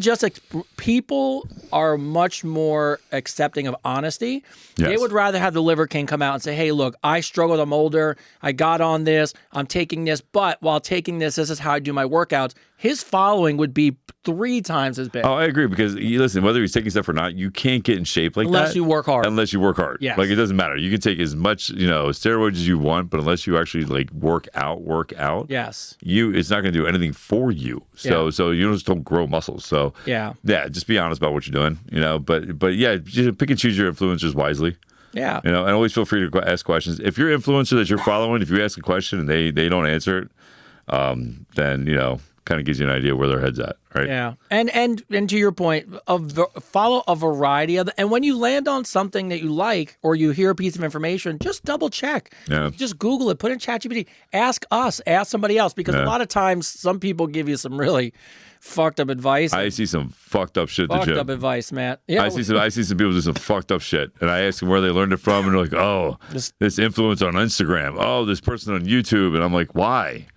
are much more accepting of honesty. Yes. They would rather have the Liver King come out and say, hey, look, I struggled, I'm older, I got on this, I'm taking this, but while taking this is how I do my workouts. His following would be 3 times as big. Oh, I agree, because listen, whether he's taking stuff or not, you can't get in shape like unless that. You work hard. Unless you work hard. Yes. Like, it doesn't matter. You can take as much, steroids as you want, but unless you actually work out, yes, it's not going to do anything for you. So you just don't grow muscles. So yeah, just be honest about what you're doing, but yeah, just pick and choose your influencers wisely. Yeah. And always feel free to ask questions. If your influencer that you're following, if you ask a question and they don't answer it, then, kind of gives you an idea where their head's at, right? Yeah. And to your point, follow a variety of and when you land on something that you like or you hear a piece of information, just double check. Yeah. Just Google it, put in ChatGPT, ask us, ask somebody else, because a lot of times some people give you some really fucked up advice. I see some fucked up shit at the gym. Fucked up advice, Matt. Yeah. I see some people do some fucked up shit, and I ask them where they learned it from, and they're like, "Oh, this influencer on Instagram. Oh, this person on YouTube," and I'm like, "Why?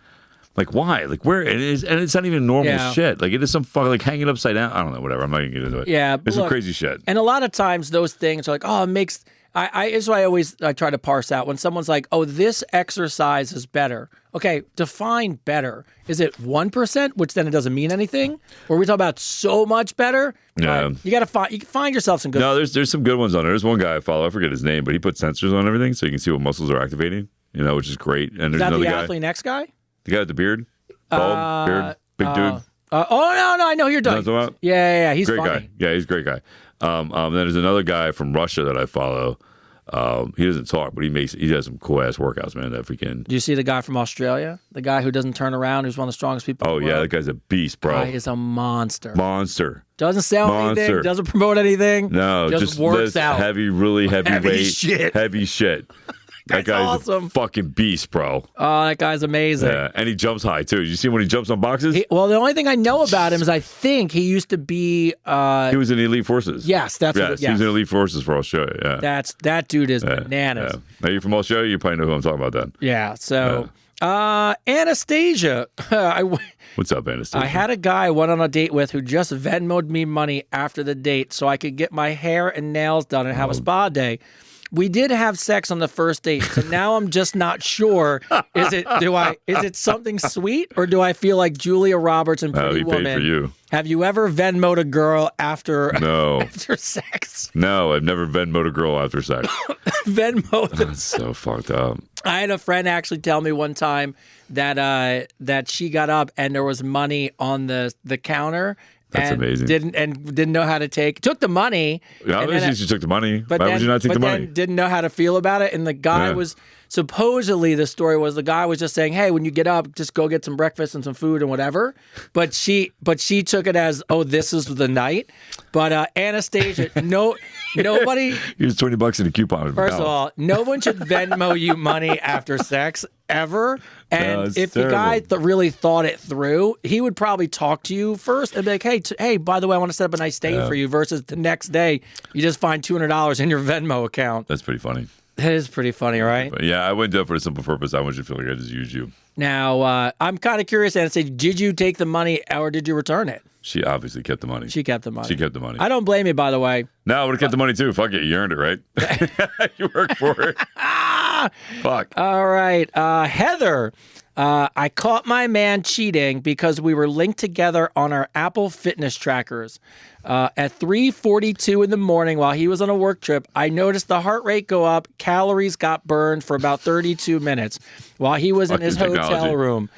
Like, why? Like, where?" And it's not even normal shit. Like, it is some hanging upside down. I don't know. Whatever. I'm not gonna get into it. Yeah, it's some crazy shit. And a lot of times those things are like, "Oh, it makes." It's why I try to parse out when someone's like, "Oh, this exercise is better." Okay, define better. Is it 1%, which then it doesn't mean anything, or are we talking about so much better? Yeah, you got to find yourself some good. No, there's some good ones on there. There's one guy I follow. I forget his name, but he puts sensors on everything, so you can see what muscles are activating. Which is great. And there's another guy. Athlete Next guy? The guy with the beard, bald beard, big dude. Oh no, I know who you're talking about. Yeah, he's great funny. guy. Yeah, he's a great guy. Then there's another guy from Russia that I follow. He doesn't talk, but he does some cool ass workouts, man. That freaking. Do you see the guy from Australia? The guy who doesn't turn around, who's one of the strongest people. Oh in the yeah, world? that guy's a beast, bro. Guy is a monster. Doesn't sell anything. Doesn't promote anything. No, just works out. Really heavy weight, shit. Heavy shit. That guy's awesome. A fucking beast, bro. Oh, that guy's amazing. Yeah, and he jumps high too. You see him when he jumps on boxes? The only thing I know about him is I think he used to be. He was in the Elite Forces. Yes, he was in the Elite Forces for Australia. Yeah, that dude is bananas. Yeah. Now you're from Australia, you probably know who I'm talking about then. Yeah. So, Anastasia. What's up, Anastasia? I had a guy I went on a date with who just Venmoed me money after the date so I could get my hair and nails done and have a spa day. we did have sex on the first date, so now I'm just not sure. Is it something sweet, or do I feel like Julia Roberts and Pretty Woman? Paid for you. Have you ever Venmo'd a girl after sex? No, I've never Venmo'd a girl after sex. Venmo. That's so fucked up. I had a friend actually tell me one time that she got up and there was money on the counter. That's amazing. Didn't know how to took the money. Yeah, obviously she took the money. Why would you not take the money? Then didn't know how to feel about it. And the guy was supposedly, the story was the guy was just saying, "Hey, when you get up, just go get some breakfast and some food and whatever." But she took it as, "Oh, this is the night." But Anastasia, nobody. Here's $20 in a coupon. First of all, no one should Venmo you money after sex ever. And if the guy really thought it through, he would probably talk to you first and be like, hey, by the way, I want to set up a nice date for you, versus the next day, you just find $200 in your Venmo account. That's pretty funny. That is pretty funny, right? But yeah, I went up for a simple purpose. I want you to feel like I just used you. Now, I'm kind of curious, Anastasia, did you take the money or did you return it? She obviously kept the money. She kept the money. She kept the money. I don't blame you, by the way. No, I would have kept the money too. Fuck it. You earned it, right? You worked for it. Fuck. All right. Heather, I caught my man cheating because we were linked together on our Apple Fitness trackers. At 3:42 in the morning while he was on a work trip, I noticed the heart rate go up. Calories got burned for about 32 minutes while he was in his hotel room.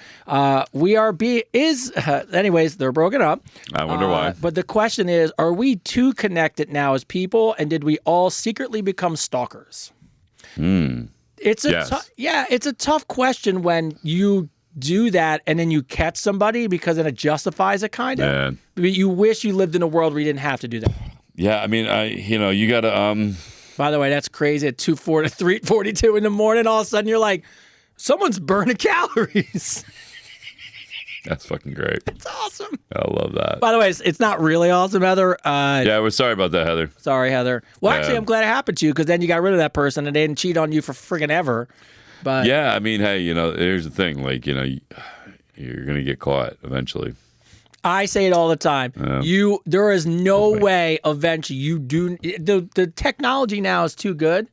Anyways, they're broken up. I wonder why. But the question is, are we too connected now as people, and did we all secretly become stalkers? It's a tough question when you do that and then you catch somebody, because then it justifies it kind of. Yeah. You wish you lived in a world where you didn't have to do that. Yeah, I mean, you got to By the way, that's crazy. At 3:42 in the morning, all of a sudden you're like, someone's burning calories. That's fucking great. It's awesome. I love that. By the way, it's not really awesome, Heather. We're sorry about that, Heather. Sorry, Heather. Well, actually, I'm glad it happened to you, because then you got rid of that person and they didn't cheat on you for friggin' ever. But yeah, I mean, hey, here's the thing. Like, you're going to get caught eventually. I say it all the time. There is no way eventually you do. The technology now is too good.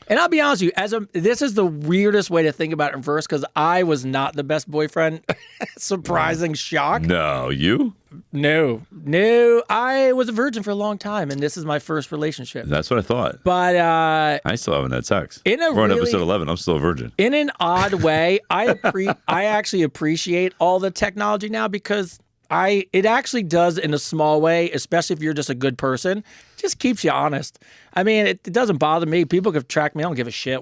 And I'll be honest with you, this is the weirdest way to think about it in verse, because I was not the best boyfriend. Surprising shock. No, you? No. I was a virgin for a long time, and this is my first relationship. That's what I thought. But I still haven't had sex. We're on episode 11. I'm still a virgin. In an odd way, I actually appreciate all the technology now, because it actually does in a small way, especially if you're just a good person, just keeps you honest. I mean, it doesn't bother me. People can track me. I don't give a shit.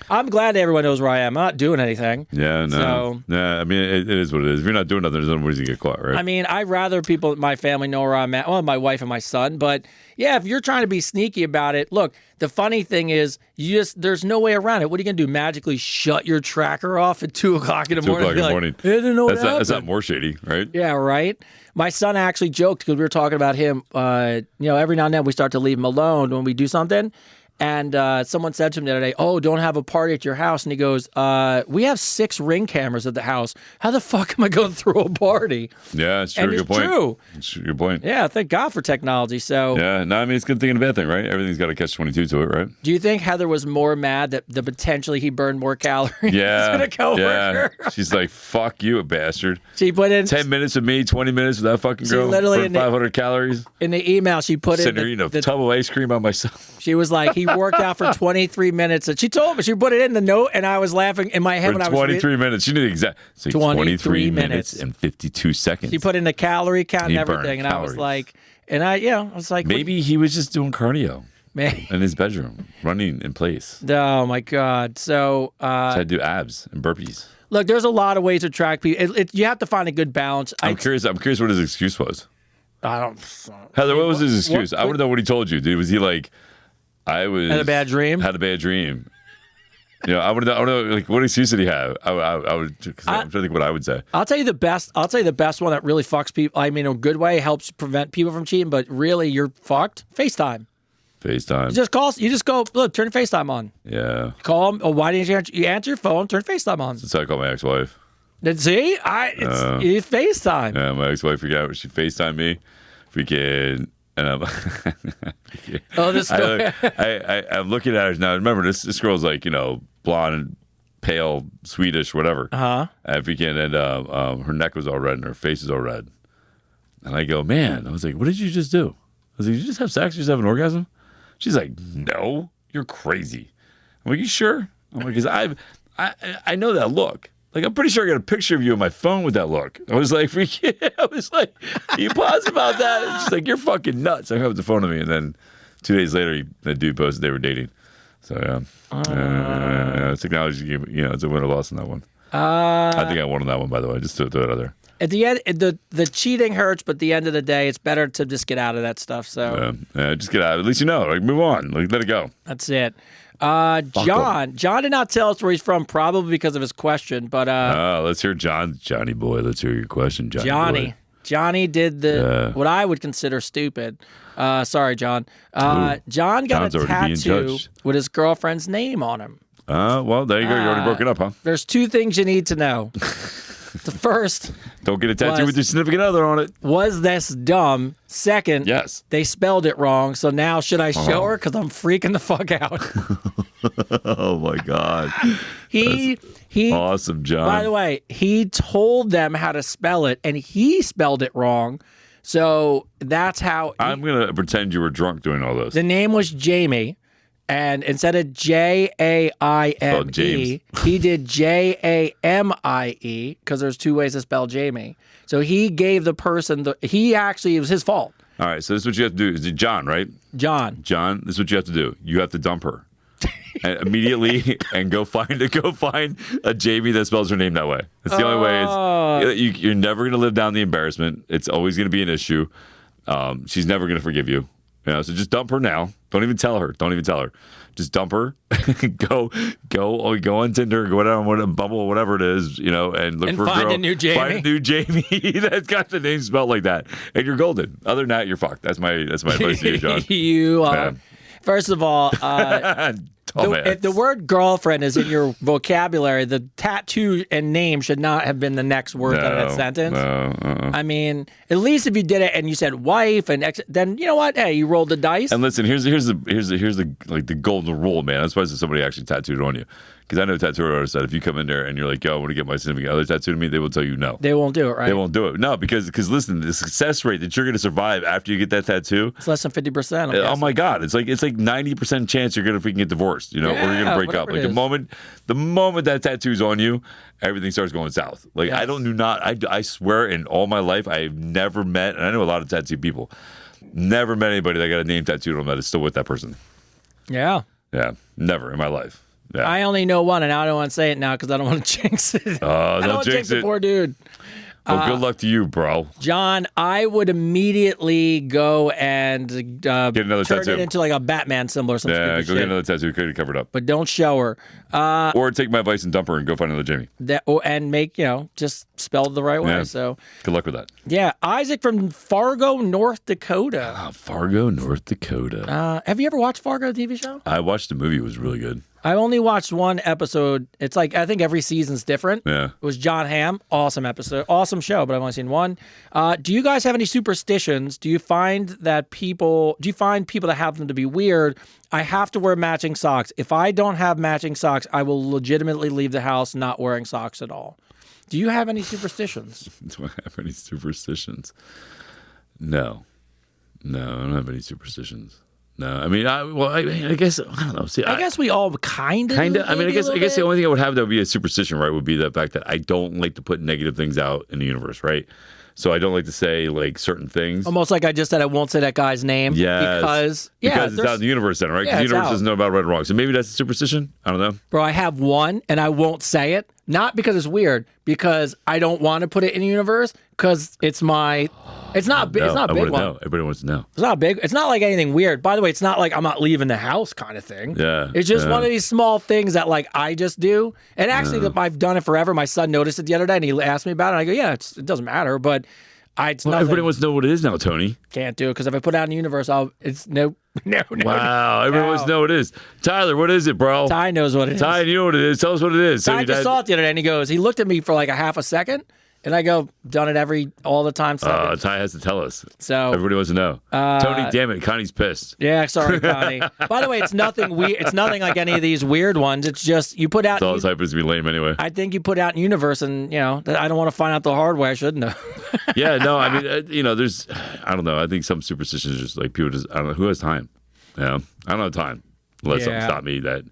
I'm glad everyone knows where I am. I'm not doing anything. Yeah, no. I mean, it is what it is. If you're not doing nothing, there's no reason to get caught, right? I mean, I'd rather my family know where I'm at. Well, my wife and my son. But yeah, if you're trying to be sneaky about it, look, the funny thing is, there's no way around it. What are you going to do? Magically shut your tracker off at 2 o'clock in the morning? 2 o'clock in the morning. I didn't know that's not more shady, right? Yeah, right. My son actually joked, because we were talking about him. Every now and then we start to leave him alone when we do something. And someone said to him the other day, "Oh, don't have a party at your house." And he goes, "We have 6 Ring cameras at the house. How the fuck am I going to throw a party?" Yeah, it's true. And good point. True. It's a good point. Yeah, thank God for technology. So yeah, no, I mean, it's a good thing and a bad thing, right? Everything's got a catch-22 to it, right? Do you think Heather was more mad that potentially he burned more calories than a coworker? Yeah. She's like, "Fuck you, bastard." She put in 10 minutes with me, 20 minutes with that fucking girl. Literally 500 calories. In the email, she put in a tub of ice cream on myself. She was like, he worked out for 23 minutes. And she told me, she put it in the note, and I was laughing in my head when I was 23 minutes. She knew exactly. 23 minutes and 52 seconds. She put in the calorie count and everything, and I was like, maybe he was just doing cardio. Man. In his bedroom, running in place. Oh my God! So I do abs and burpees. Look, there's a lot of ways to track people. You have to find a good balance. I'm curious what his excuse was. I don't. Heather, what was his excuse? I want to know what he told you, dude. Was he like, had a bad dream? Had a bad dream. I want to know, like, what excuse did he have? I'm trying to think what I would say. I'll tell you the best one that really fucks people. I mean, in a good way, helps prevent people from cheating, but really, you're fucked. FaceTime. You just go, look, turn FaceTime on. Yeah. Call him. Oh, why didn't you answer? You answer your phone, turn FaceTime on. That's how I call my ex-wife. It's FaceTime. Yeah, my ex-wife, she FaceTimed me. Freaking, And I'm, Oh, this story. I'm looking at her now. Remember, this girl's like, blonde, pale, Swedish, whatever. African, and her neck was all red and her face is all red. And I go, man, I was like, what did you just do? I was like, did you just have sex? Did you just have an orgasm? She's like, no, you're crazy. I'm like, you sure? I'm like, because I know that look. Like, I'm pretty sure I got a picture of you on my phone with that look. I was like, are you positive about that? And she's like, you're fucking nuts. I hung up the phone to me. And then 2 days later, the dude posted they were dating. So, technology, it's a win or loss on that one. I think I won on that one, by the way. Just to throw it out there. At the end, the cheating hurts, but at the end of the day, it's better to just get out of that stuff. So just get out. At least like move on. Like let it go. That's it. John did not tell us where he's from, probably because of his question. But let's hear Johnny boy. Let's hear your question, Johnny. Boy. Johnny did what I would consider stupid. Sorry, John. John got a tattoo with his girlfriend's name on him. Well, there you go. You already broke it up, huh? There's two things you need to know. The first, don't get a tattoo with your significant other on it. Was this dumb? Second, yes, they spelled it wrong. So now should I show her? Because I'm freaking the fuck out. Oh my god, he awesome, John. By the way, he told them how to spell it, and he spelled it wrong. So that's how. I'm gonna pretend you were drunk doing all this. The name was Jamie. And instead of Jaime, he did Jamie because there's two ways to spell Jamie. So he gave the person it was his fault. All right, so this is what you have to do. Is it John, right? John, this is what you have to do. You have to dump her immediately and go find a Jamie that spells her name that way. That's the only way. You're never going to live down the embarrassment. It's always going to be an issue. She's never going to forgive you. So just dump her now. Don't even tell her. Just dump her. go on Tinder, go down on Bumble, whatever it is, and look for a new Jamie. Find a new Jamie that's got the name spelled like that, and you're golden. Other than that, you're fucked. That's my advice to you, John. You are. First of all, if the word girlfriend is in your vocabulary, the tattoo and name should not have been the next word out of that sentence. No, I mean, at least if you did it and you said wife and then you know what? Hey, you rolled the dice. And listen, here's the like the golden rule, man. I'm surprised that somebody actually tattooed on you. Because I know tattoo artists that if you come in there and you're like, yo, I want to get my significant other tattooed to me, they will tell you no. They won't do it, right? They won't do it. No, because listen, the success rate that you're going to survive after you get that tattoo, it's less than 50%. Oh my God, it's like 90% chance you're going to freaking get divorced, or you're going to break up. Like the moment that tattoo's on you, everything starts going south. Like yes. I swear in all my life I've never met, and I know a lot of tattooed people, never met anybody that got a name tattooed on them that is still with that person. Yeah. Yeah, never in my life. Yeah. I only know one, and I don't want to say it now because I don't want to jinx it. I don't jinx the poor dude. Well, good luck to you, bro. John, I would immediately go and get another turn tattoo. It into like a Batman symbol or something. Yeah, go get another tattoo. Could have covered up. But don't show her. Or take my advice and dump her and go find another Jamie. And make, just spelled the right way. Yeah. So good luck with that. Yeah. Isaac from Fargo, North Dakota. Fargo, North Dakota. Have you ever watched Fargo, the TV show? I watched the movie. It was really good. I only watched one episode. It's like, I think every season's different. Yeah. It was John Hamm. Awesome episode. Awesome show, but I've only seen one. Do you guys have any superstitions? Do you find people that have them to be weird? I have to wear matching socks. If I don't have matching socks, I will legitimately leave the house not wearing socks at all. Do you have any superstitions? Do I have any superstitions? No, I don't have any superstitions. No, I mean, I guess I don't know. See, I guess we all kind of. I mean, I guess the only thing I would have that would be a superstition, right? Would be the fact that I don't like to put negative things out in the universe, right? So I don't like to say like certain things. Almost like I just said, I won't say that guy's name. Yes. Because it's out in the universe then, right? Because the universe doesn't know about right or wrong. So maybe that's a superstition. I don't know. Bro, I have one, and I won't say it. Not because it's weird, because I don't want to put it in the universe, because it's my... It's not big. It's not a big one. Know. Everybody wants to know. It's not big. It's not like anything weird. By the way, it's not like I'm not leaving the house kind of thing. Yeah. It's just one of these small things that like I just do. And actually, I've done it forever. My son noticed it the other day, and he asked me about it. And I go, yeah, it doesn't matter, but everybody wants to know what it is now, Tony. Can't do it because if I put it out in the universe, it's no. Wow, everyone wants to know what it is. Tyler, what is it, bro? Ty knows what it is. Ty, you know what it is. Tell us what it is. Ty just saw it the other day, and he looked at me for like a half a second. And I go, done it all the time. Ty has to tell us. So everybody wants to know. Tony, damn it, Connie's pissed. Yeah, sorry, Connie. By the way, it's nothing weird. It's nothing like any of these weird ones. It's just you put out. It's all happens to be lame anyway. I think you put out in universe, and I don't want to find out the hard way. I shouldn't have. Yeah, no, I mean, there's, I don't know. I think some superstitions are just like people just, I don't know, who has time? I don't have time unless something stop me that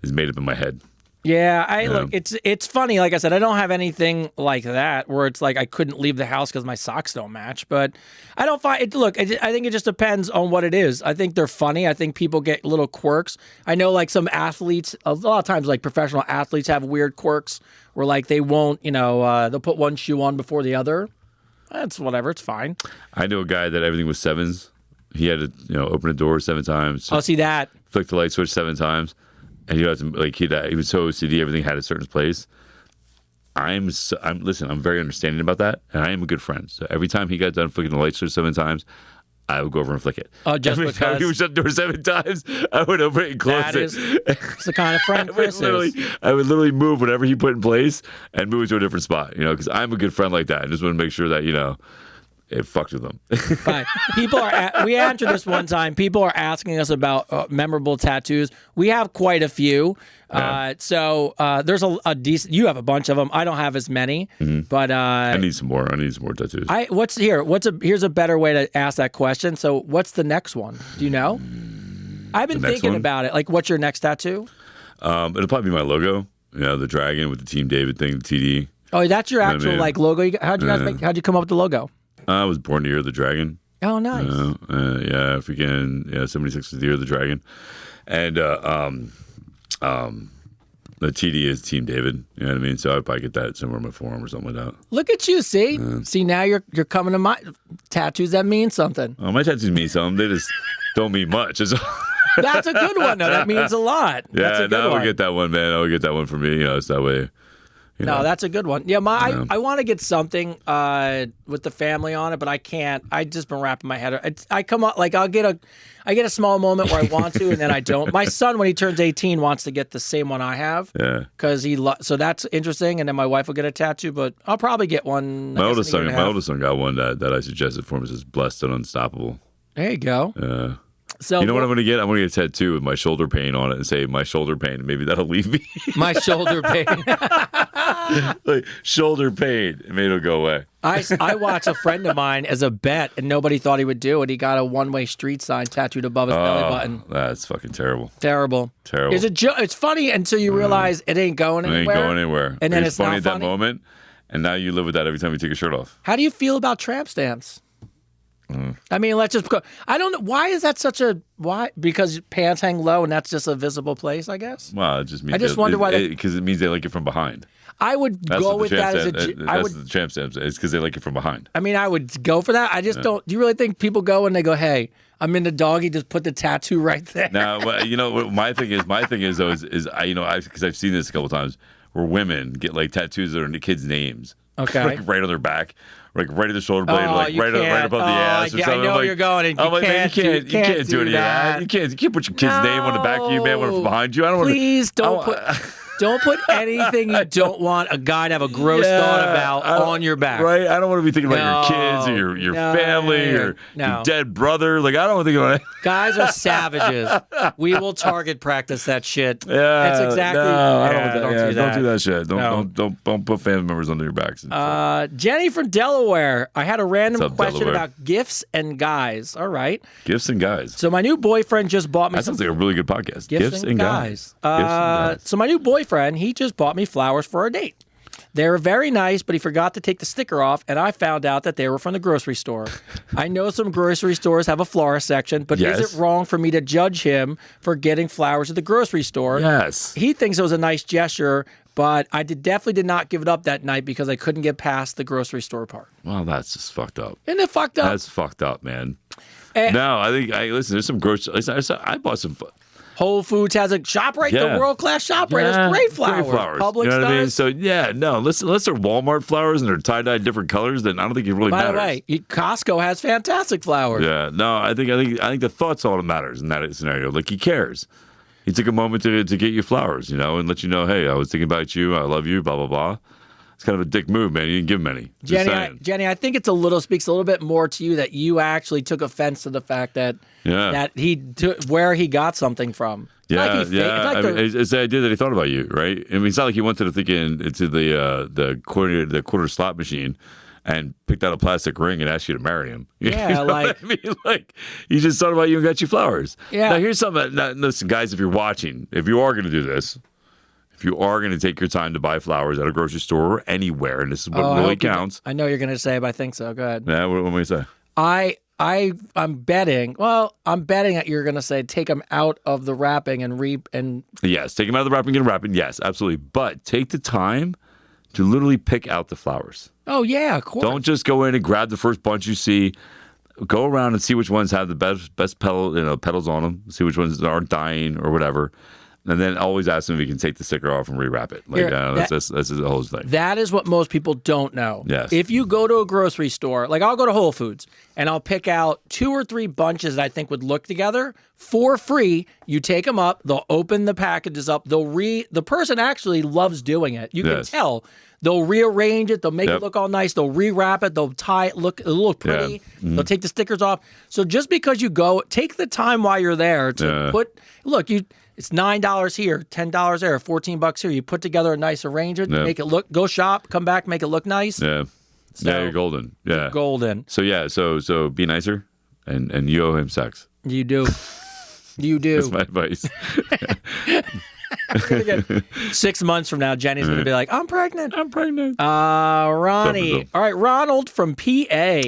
is made up in my head. Yeah, look, it's funny. Like I said, I don't have anything like that where it's like I couldn't leave the house because my socks don't match. But I don't find it. Look, I think it just depends on what it is. I think they're funny. I think people get little quirks. I know like some athletes, a lot of times like professional athletes have weird quirks where like they won't, they'll put one shoe on before the other. That's whatever. It's fine. I know a guy that everything was sevens. He had to, open a door 7 times. I'll see that. Flick the light switch 7 times. And he was so OCD, everything had a certain place. Listen, I'm very understanding about that, and I am a good friend. So every time he got done flicking the light switch 7 times, I would go over and flick it. Oh, just every time he would shut the door 7 times, I would open it and close it. It's the kind of friend Chris is. I would literally move whatever he put in place and move it to a different spot, because I'm a good friend like that. I just want to make sure that, it fucked with them. Right. We answered this one time. People are asking us about memorable tattoos. We have quite a few. Yeah. There's a decent. You have a bunch of them. I don't have as many, but I need some more. I need some more tattoos. Here's a better way to ask that question. So, what's the next one? Do you know? I've been thinking about it. Like, what's your next tattoo? It'll probably be my logo. The dragon with the Team David thing, the TD. Oh, that's your actual logo. How'd you come up with the logo? I was born the year of the dragon. Oh, nice. If we can, 76 is the year of the dragon. And the TD is Team David. You know what I mean? So I'd probably get that somewhere in my forearm or something like that. Look at you, see? See, now you're coming to my tattoos that mean something. Oh, my tattoos mean something. They just don't mean much. That's a good one, though. That means a lot. Yeah, I would get that one, man. I would get that one for me. So that way... No, that's a good one. Yeah, I want to get something with the family on it, but I can't. I just been wrapping my head. I come up like I get a small moment where I want to, and then I don't. My son, when he turns 18, wants to get the same one I have. Yeah. Because so that's interesting, and then my wife will get a tattoo, but I'll probably get one. My oldest son got one that I suggested for him. It says "Blessed and Unstoppable." There you go. Yeah. So what I'm going to get? I'm going to get a tattoo with my shoulder pain on it and say "my shoulder pain," and maybe that'll leave me. My shoulder pain. Like shoulder pain, and maybe it'll go away. I watched a friend of mine as a bet, and nobody thought he would do it. He got a one-way street sign tattooed above his belly button. That's fucking terrible. Terrible. It's funny until you realize it ain't going anywhere. It ain't going anywhere. And then it's funny not at that moment, and now you live with that every time you take a shirt off. How do you feel about tramp stamps? I mean, let's just go. I don't know. Why is that such a why? Because pants hang low and that's just a visible place, I guess. Well, it just means I just wonder why. Because it means they like it from behind. I would go with that as a. That's the tramp stamps. It's because they like it from behind. I mean, I would go for that. I just don't. Do you really think people go and they go, "Hey, I'm into doggy. Just put the tattoo right there." Now, what my thing is though is because I've seen this a couple times where women get like tattoos that are the kids' names. Okay. Like right on their back. Like right at the shoulder blade, right above the ass. Or something. I know where you're going. And you can't do any of that. You can't put your kid's name on the back of you, man. One from behind you. I don't want to. Please don't put. Don't put anything you don't want a guy to have a gross thought about on your back. Right? I don't want to be thinking about your kids or your family or your dead brother. Like, I don't want to think about it. Guys are savages. We will target practice that shit. Yeah. That's exactly. Don't do that shit. Don't put family members under your backs. Jenny from Delaware. I had a random question Delaware? about gifts and guys. All right. Gifts and guys. So my new boyfriend just bought me. That sounds like a really good podcast. Gifts and guys. So my new boyfriend, he just bought me flowers for a date. They were very nice, but he forgot to take the sticker off, and I found out that they were from the grocery store. I know some grocery stores have a florist section, but is it wrong for me to judge him for getting flowers at the grocery store? Yes. He thinks it was a nice gesture, but I definitely did not give it up that night because I couldn't get past the grocery store part. Well, that's just fucked up. Isn't it fucked up? That's fucked up, man. No, I think, listen, there's some grocery. I bought some. Whole Foods has a ShopRite, the world-class ShopRite. It's great flowers. Publix, you know what I mean? So, unless they're Walmart flowers and they're tie-dyed different colors, then I don't think it really matters. By the way, Costco has fantastic flowers. Yeah, no, I think the thought's all that matters in that scenario. Like, he cares. He took a moment to get you flowers, and let you know, hey, I was thinking about you, I love you, blah, blah, blah. It's kind of a dick move, man. You didn't give him any. Just saying. Jenny, I think speaks a little bit more to you that you actually took offense to the fact that where he got something from. Yeah, it's the idea that he thought about you, right? I mean, it's not like he went to the quarter slot machine and picked out a plastic ring and asked you to marry him. Yeah, you know like, I mean, like he just thought about you and got you flowers. Yeah. Now here's something. Now, listen, guys, if you're watching, if you are going to do this, if you are going to take your time to buy flowers at a grocery store or anywhere, and this is what really counts. I know you're going to say, but I think so. Go ahead. Yeah, what am I say? I'm betting. Well, I'm betting that you're going to say take them out of the wrapping and Yes, take them out of the wrapping and wrapping. Yes, absolutely. But take the time to literally pick out the flowers. Oh yeah, of course. Don't just go in and grab the first bunch you see. Go around and see which ones have the best petals on them. See which ones aren't dying or whatever. And then always ask them if you can take the sticker off and rewrap it. Like that's the whole thing. That is what most people don't know. Yes. If you go to a grocery store, like I'll go to Whole Foods and I'll pick out 2 or 3 bunches that I think would look together for free. You take them up, they'll open the packages up. The person actually loves doing it. You can tell. They'll rearrange it. They'll make it look all nice. They'll rewrap it. They'll tie it. It'll look pretty. Yeah. Mm-hmm. They'll take the stickers off. So just because you go, take the time while you're there to it's $9 here, $10 there, $14 here. You put together a nice arrangement, make it look. Go shop, come back, make it look nice. Yeah, so, you're golden. Yeah, you're golden. So so be nicer, and you owe him sex. You do. You do. That's my advice. 6 months from now, Jenny's going to be like, I'm pregnant. Ronnie. All right, Ronald from PA.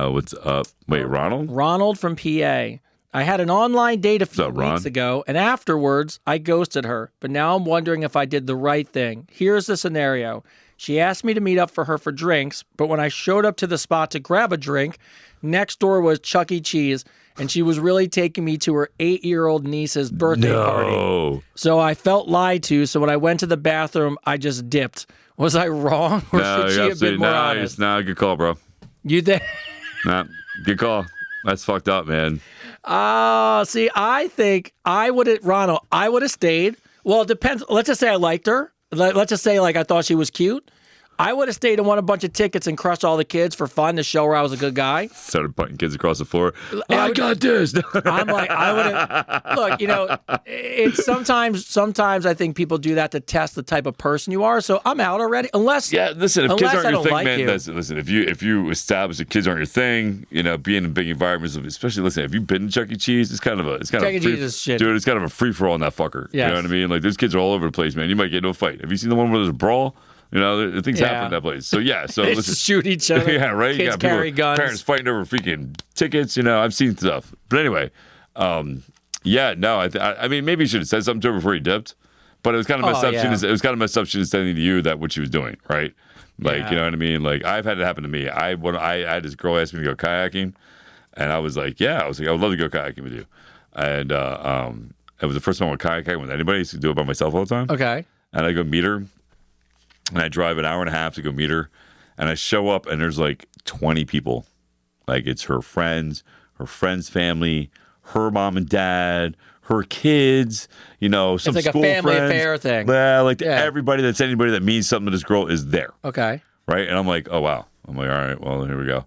What's up? Wait, Ronald? Ronald from PA. I had an online date a few weeks ago, and afterwards, I ghosted her. But now I'm wondering if I did the right thing. Here's the scenario. She asked me to meet up for her for drinks, but when I showed up to the spot to grab a drink, next door was Chuck E. Cheese, and she was really taking me to her 8-year-old niece's birthday party. So I felt lied to, so when I went to the bathroom, I just dipped. Was I wrong, or should she have been more honest? No, good call, bro. You think? Nah, good call. That's fucked up, man. See, I think I would have stayed. Well, it depends. Let's just say I liked her. Let's just say like I thought she was cute. I would have stayed and won a bunch of tickets and crushed all the kids for fun to show her I was a good guy. Started putting kids across the floor. I got this. I'm like, I would have. Look, it's sometimes I think people do that to test the type of person you are. So I'm out already. Listen, if kids aren't your thing, man. Listen, if you establish that kids aren't your thing, being in big environments, especially if you've been to Chuck E. Cheese, it's kind of a Chuck E. Cheese is shit. Dude, it's kind of a free for all in that fucker. Yes. You know what I mean? Like those kids are all over the place, man. You might get into a fight. Have you seen the one where there's a brawl? Things happen in that place. So, they just shoot each other. Yeah, right? Kids carry guns. Parents fighting over freaking tickets. I've seen stuff. But anyway, I mean, maybe you should have said something to her before you dipped. But it was kind of messed up. It was kind of messed up. She was telling you that what she was doing, right? Like, you know what I mean? Like, I've had it happen to me. I had this girl ask me to go kayaking. And I was like, I would love to go kayaking with you. And it was the first time I went kayaking with anybody. I used to do it by myself all the time. Okay. And I go meet her. And I drive an hour and a half to go meet her. And I show up, and there's like 20 people. Like, it's her friend's family, her mom and dad, her kids, some it's like school a family friends. Affair thing. Yeah, everybody anybody that means something to this girl is there. Okay. Right? And I'm like, oh, wow. I'm like, all right, well, here we go.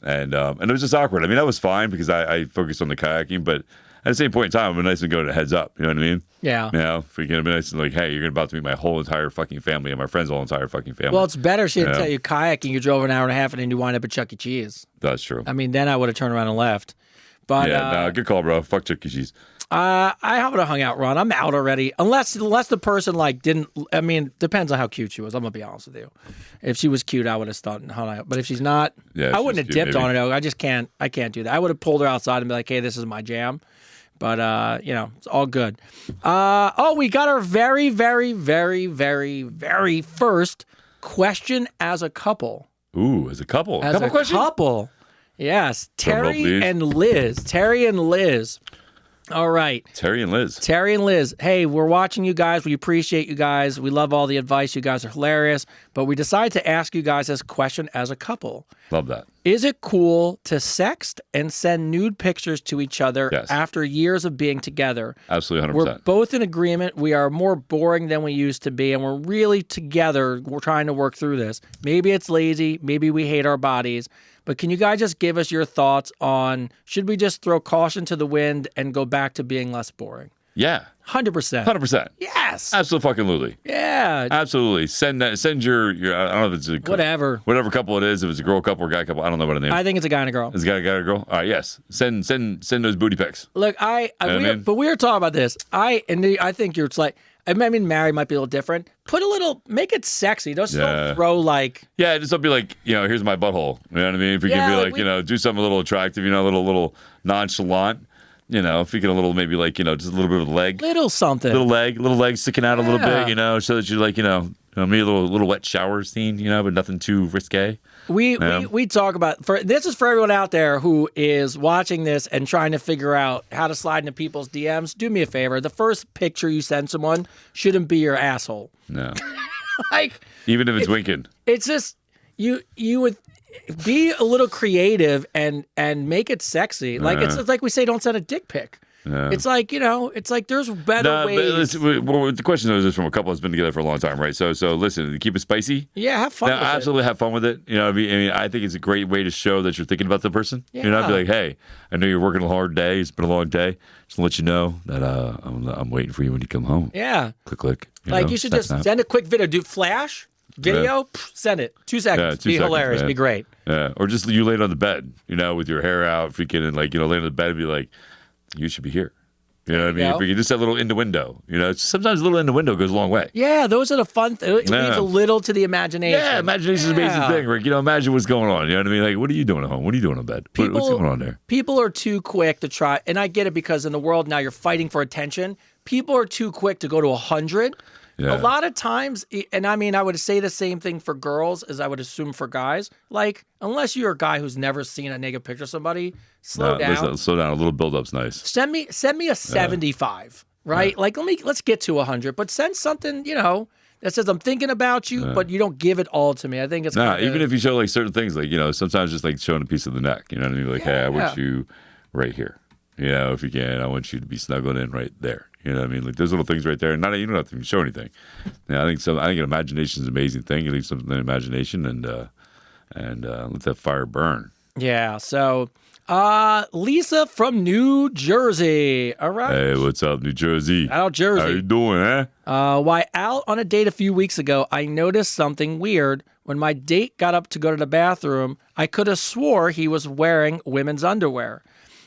And it was just awkward. I mean, that was fine because I focused on the kayaking, but at the same point in time, it would be nice to go to heads up. You know what I mean? Yeah. Freaking, it'd be nice to like, hey, you're about to meet my whole entire fucking family and my friend's whole entire fucking family. Well, it's better she didn't tell you kayaking. You drove an hour and a half and then you wind up at Chuck E. Cheese. That's true. I mean, then I would have turned around and left. But good call, bro. Fuck Chuck E. Cheese. I would have hung out, Ron. I'm out already. Unless the person didn't. I mean, depends on how cute she was. I'm gonna be honest with you. If she was cute, I would have hung out. But if she's not, I wouldn't have dipped on her. Though. I just can't. I can't do that. I would have pulled her outside and be like, "Hey, this is my jam." But it's all good. We got our very, very, very, very, very first question as a couple. Ooh, as a couple. As a couple. Yes, Terry and Liz. All right. Terry and Liz. Hey, we're watching you guys. We appreciate you guys. We love all the advice. You guys are hilarious. but we decided to ask you guys this question as a couple. Love that. Is it cool to sext and send nude pictures to each other after years of being together? Absolutely, 100%. We're both in agreement. We are more boring than we used to be, and we're really together. We're trying to work through this. Maybe it's lazy. Maybe we hate our bodies. But can you guys just give us your thoughts on, should we just throw caution to the wind and go back to being less boring? Yeah. 100%. 100%. Yes. Absolutely. Yeah. Absolutely. Send your I don't know if it's a whatever couple it is, if it's a girl couple or guy couple, I don't know what the name. I think it's a guy and a girl. It's a guy and a girl? All right, yes. Send those booty pics. Look, but we were talking about this. I think you're like, I mean, married might be a little different. Make it sexy. Don't throw like. Yeah, just don't be like, here's my butthole. You know what I mean? If you can be like, do something a little attractive, a little nonchalant. If you get a little, maybe like, just a little bit of a leg. Little something. Little leg sticking out a little bit, so that you like, maybe a little wet shower scene, but nothing too risque. We talk about, this is for everyone out there who is watching this and trying to figure out how to slide into people's DMs. Do me a favor. The first picture you send someone shouldn't be your asshole. No. Like. Even if it's winking. It's just, you would be a little creative and make it sexy. Like it's like we say, don't send a dick pic. Yeah. It's like there's better ways. The question is this from a couple that's been together for a long time, right? So listen, keep it spicy. Yeah, have fun. Absolutely have fun with it. I think it's a great way to show that you're thinking about the person. Yeah. Be like, hey, I know you're working a hard day. It's been a long day. Just to let you know that I'm waiting for you when you come home. Yeah. Click. You should just send a quick video. Do flash. Video, send it. 2 seconds. Be hilarious. Man. Be great. Yeah. Or just you laid on the bed, with your hair out, freaking, and laying on the bed and be like, you should be here. You know what I mean? If we can just that little innuendo, sometimes a little innuendo goes a long way. Yeah, those are the fun things. It leaves a little to the imagination. Yeah, imagination is an amazing thing, Rick. Imagine what's going on. You know what I mean? Like, what are you doing at home? What are you doing in bed? What's going on there? People are too quick to try, and I get it because in the world now you're fighting for attention. People are too quick to go to 100. Yeah. A lot of times, and I mean, I would say the same thing for girls as I would assume for guys. Like, unless you're a guy who's never seen a naked picture of somebody, slow down. Slow down. A little build-up's nice. Send me a 75, right? Yeah. Like, let's get to 100, but send something, that says I'm thinking about you, but you don't give it all to me. I think it's even if you show like certain things, like sometimes just like showing a piece of the neck. You know what I mean? Like, hey, I want you right here. If you can, I want you to be snuggling in right there. You know what I mean? Like those little things right there. And you don't have to show anything. I think imagination is an amazing thing. You leave something in imagination and let that fire burn. Yeah. So Lisa from New Jersey. All right. Hey, what's up, New Jersey? Out Jersey. How you doing, While out on a date a few weeks ago, I noticed something weird. When my date got up to go to the bathroom, I could have swore he was wearing women's underwear.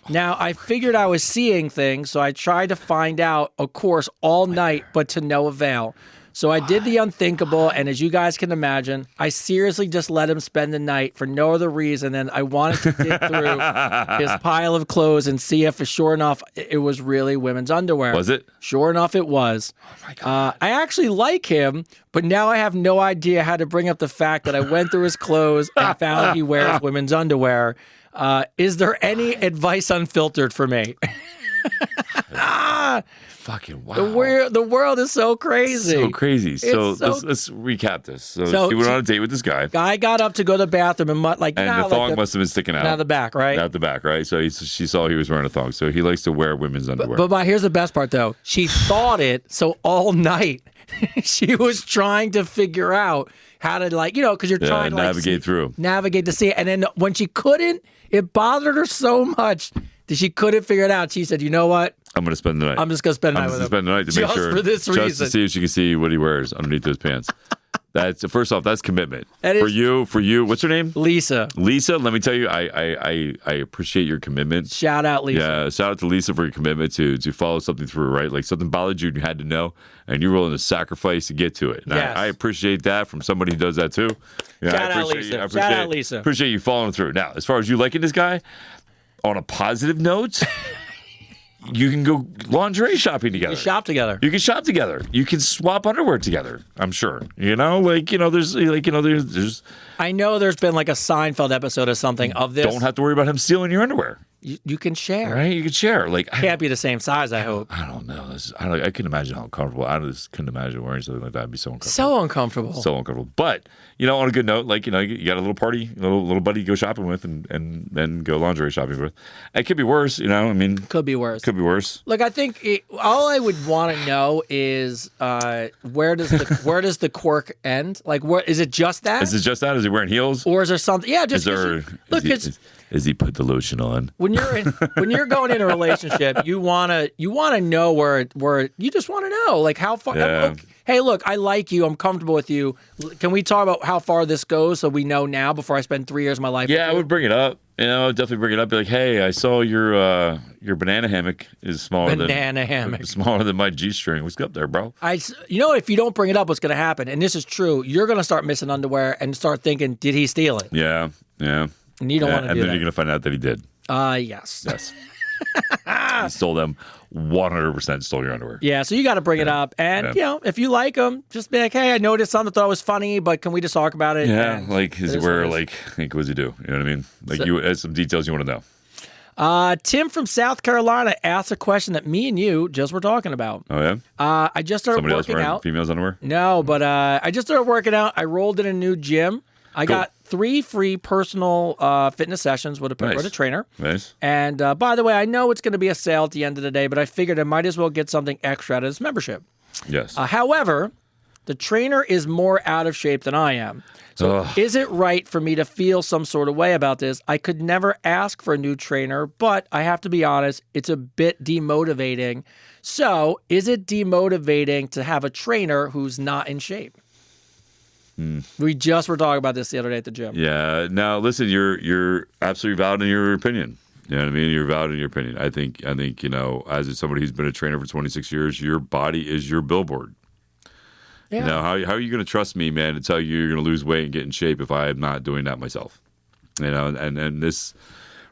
Now, I figured I was seeing things, so I tried to find out, of course, all night, but to no avail. So I did the unthinkable, and as you guys can imagine, I seriously just let him spend the night for no other reason than I wanted to dig through his pile of clothes and see if, sure enough, it was really women's underwear. Was it? Sure enough, it was. Oh, my God. I actually like him, but now I have no idea how to bring up the fact that I went through his clothes and found he wears women's underwear. Is there any advice unfiltered for me? Fucking wow. The world is so crazy. So crazy. So let's recap this. So she went on a date with this guy. Guy got up to go to the bathroom and the thong must have been sticking out. Out the back, right? Out the back, right? So she saw he was wearing a thong. So he likes to wear women's underwear. But here's the best part, though. She thought it, so all night she was trying to figure out how to, because you're trying to navigate to see it. And then when she couldn't, it bothered her so much that she couldn't figure it out. She said, you know what? I'm going to spend the night. I'm just going to spend the night with him. Spend the night to make sure. Just for this reason. Just to see if she can see what he wears underneath those pants. First off, that's commitment. For you. What's her name? Lisa. Lisa, let me tell you, I appreciate your commitment. Shout out, Lisa. Yeah, shout out to Lisa for your commitment to follow something through, right? Like something bothered you and you had to know, and you're willing to sacrifice to get to it. And yes. I appreciate that from somebody who does that too. Yeah, Shout out, Lisa. Appreciate you following through. Now, as far as you liking this guy, on a positive note, you can go lingerie shopping together. You shop together. You can shop together. You can swap underwear together. I'm sure. There's. I know there's been like a Seinfeld episode or something of this. Don't have to worry about him stealing your underwear. you can share. Right? You can share. Like, Can't be the same size, I hope. I don't know. I couldn't imagine how uncomfortable. I just couldn't imagine wearing something like that. It'd be so uncomfortable. So uncomfortable. So uncomfortable. But, on a good note, like, you got a little party, little buddy you go shopping with and then go lingerie shopping with. It could be worse, I mean. Could be worse. Could be worse. Look, I think all I would want to know is where does the quirk end? Like, is it just that? Is it just that? Is he wearing heels? Or is there something? Yeah, just is he put the lotion on? When you're going in a relationship, you wanna know where you just want to know, like, how far. Yeah. Hey, look, I like you. I'm comfortable with you. Can we talk about how far this goes so we know now before I spend 3 years of my life? Yeah, I would bring it up. Definitely bring it up. Be like, hey, I saw your banana hammock is smaller than my G-string. What's up there, bro? If you don't bring it up, what's going to happen? And this is true. You're going to start missing underwear and start thinking, did he steal it? Yeah. And you don't want to do that. And then you're going to find out that he did. Yes. He stole them. 100% stole your underwear. Yeah, so you got to bring it up. And, if you like them, just be like, hey, I noticed something, thought it was funny, but can we just talk about it? Yeah, like, is he wear, like, what does he do? You know what I mean? Like, you some details you want to know. Tim from South Carolina asked a question that me and you just were talking about. Oh, yeah? I just started working out. Females underwear? No, but I just started working out. I rolled in a new gym. I got 3 free personal fitness sessions with a trainer. Nice. And by the way, I know it's going to be a sale at the end of the day, but I figured I might as well get something extra out of this membership. Yes. However, the trainer is more out of shape than I am. So is it right for me to feel some sort of way about this? I could never ask for a new trainer, but I have to be honest, it's a bit demotivating. So is it demotivating to have a trainer who's not in shape? We just were talking about this the other day at the gym. Yeah. Now, listen, you're absolutely valid in your opinion. You know what I mean? You're valid in your opinion. I think as somebody who's been a trainer for 26 years, your body is your billboard. Yeah. How are you going to trust me, man, to tell you you're going to lose weight and get in shape if I am not doing that myself? And this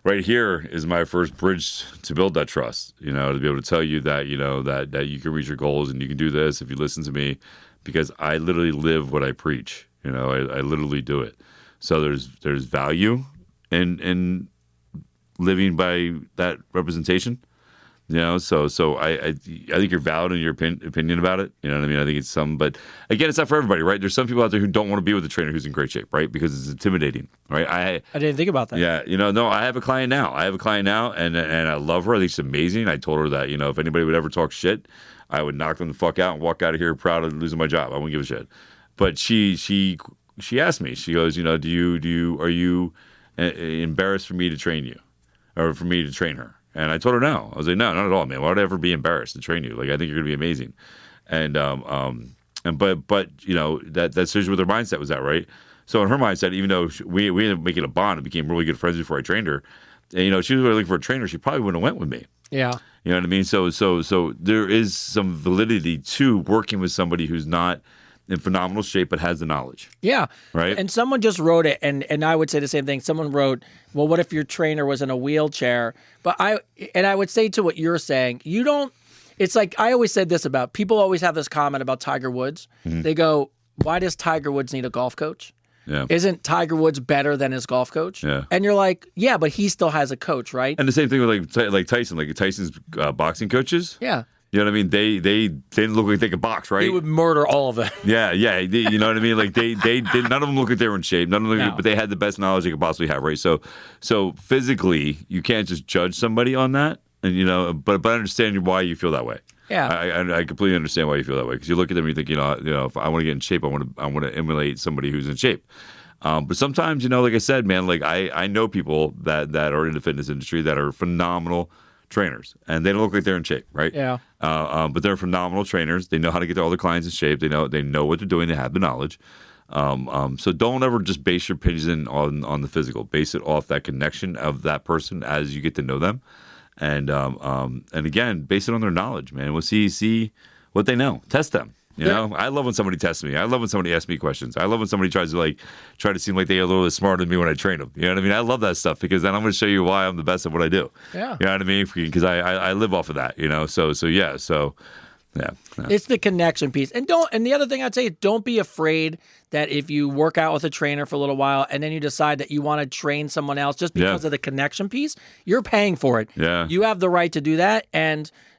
right here is my first bridge to build that trust, to be able to tell you that, that you can reach your goals and you can do this if you listen to me, because I literally live what I preach. I literally do it. So there's value in living by that representation. So I think you're valid in your opinion about it. You know what I mean? I think it's but again, it's not for everybody, right? There's some people out there who don't want to be with a trainer who's in great shape, right? Because it's intimidating, right? I didn't think about that. Yeah, no, I have a client now. And I love her. I think she's amazing. I told her that, if anybody would ever talk shit, I would knock them the fuck out and walk out of here proud of losing my job. I wouldn't give a shit. But she asked me, she goes, are you embarrassed for me to train you or for me to train her? And I told her no. I was like, no, not at all, man. Why would I ever be embarrassed to train you? Like, I think you're gonna be amazing. And but that's usually what her mindset was at, right? So in her mindset, even though we ended up making a bond and became really good friends before I trained her, and she was really looking for a trainer, she probably wouldn't have went with me. Yeah. You know what I mean? So there is some validity to working with somebody who's not in phenomenal shape but has the knowledge. Yeah. Right? And someone just wrote it, and I would say the same thing. Someone wrote, well, what if your trainer was in a wheelchair? But I would say to what you're saying, it's like I always said this about, people always have this comment about Tiger Woods. Mm-hmm. They go, why does Tiger Woods need a golf coach? Yeah. Isn't Tiger Woods better than his golf coach? Yeah. And you're like, yeah, but he still has a coach, right? And the same thing with like Tyson, like Tyson's boxing coaches. Yeah. You know what I mean? They didn't look like they could box, right? He would murder all of them. Yeah. You know what I mean? Like they none of them look like they were in shape. None of them, but they had the best knowledge they could possibly have, right? So physically, you can't just judge somebody on that, and but I understand why you feel that way. Yeah, I completely understand why you feel that way, because you look at them and you think, if I want to get in shape, I want to emulate somebody who's in shape. But sometimes, like I said, man, like I know people that are in the fitness industry that are phenomenal trainers, and they don't look like they're in shape, right? Yeah. But they're phenomenal trainers. They know how to get all their clients in shape. They know what they're doing. They have the knowledge. So don't ever just base your opinion on the physical. Base it off that connection of that person as you get to know them. And again, base it on their knowledge, man. We'll see what they know. Test them. You know, I love when somebody tests me. I love when somebody asks me questions. I love when somebody tries to seem like they're a little bit smarter than me when I train them. You know what I mean? I love that stuff, because then I'm going to show you why I'm the best at what I do. Yeah. You know what I mean? Because I live off of that. So yeah. So Yeah. It's the connection piece. And the other thing I'd say is don't be afraid that if you work out with a trainer for a little while and then you decide that you want to train someone else just because of the connection piece, you're paying for it. Yeah. You have the right to do that.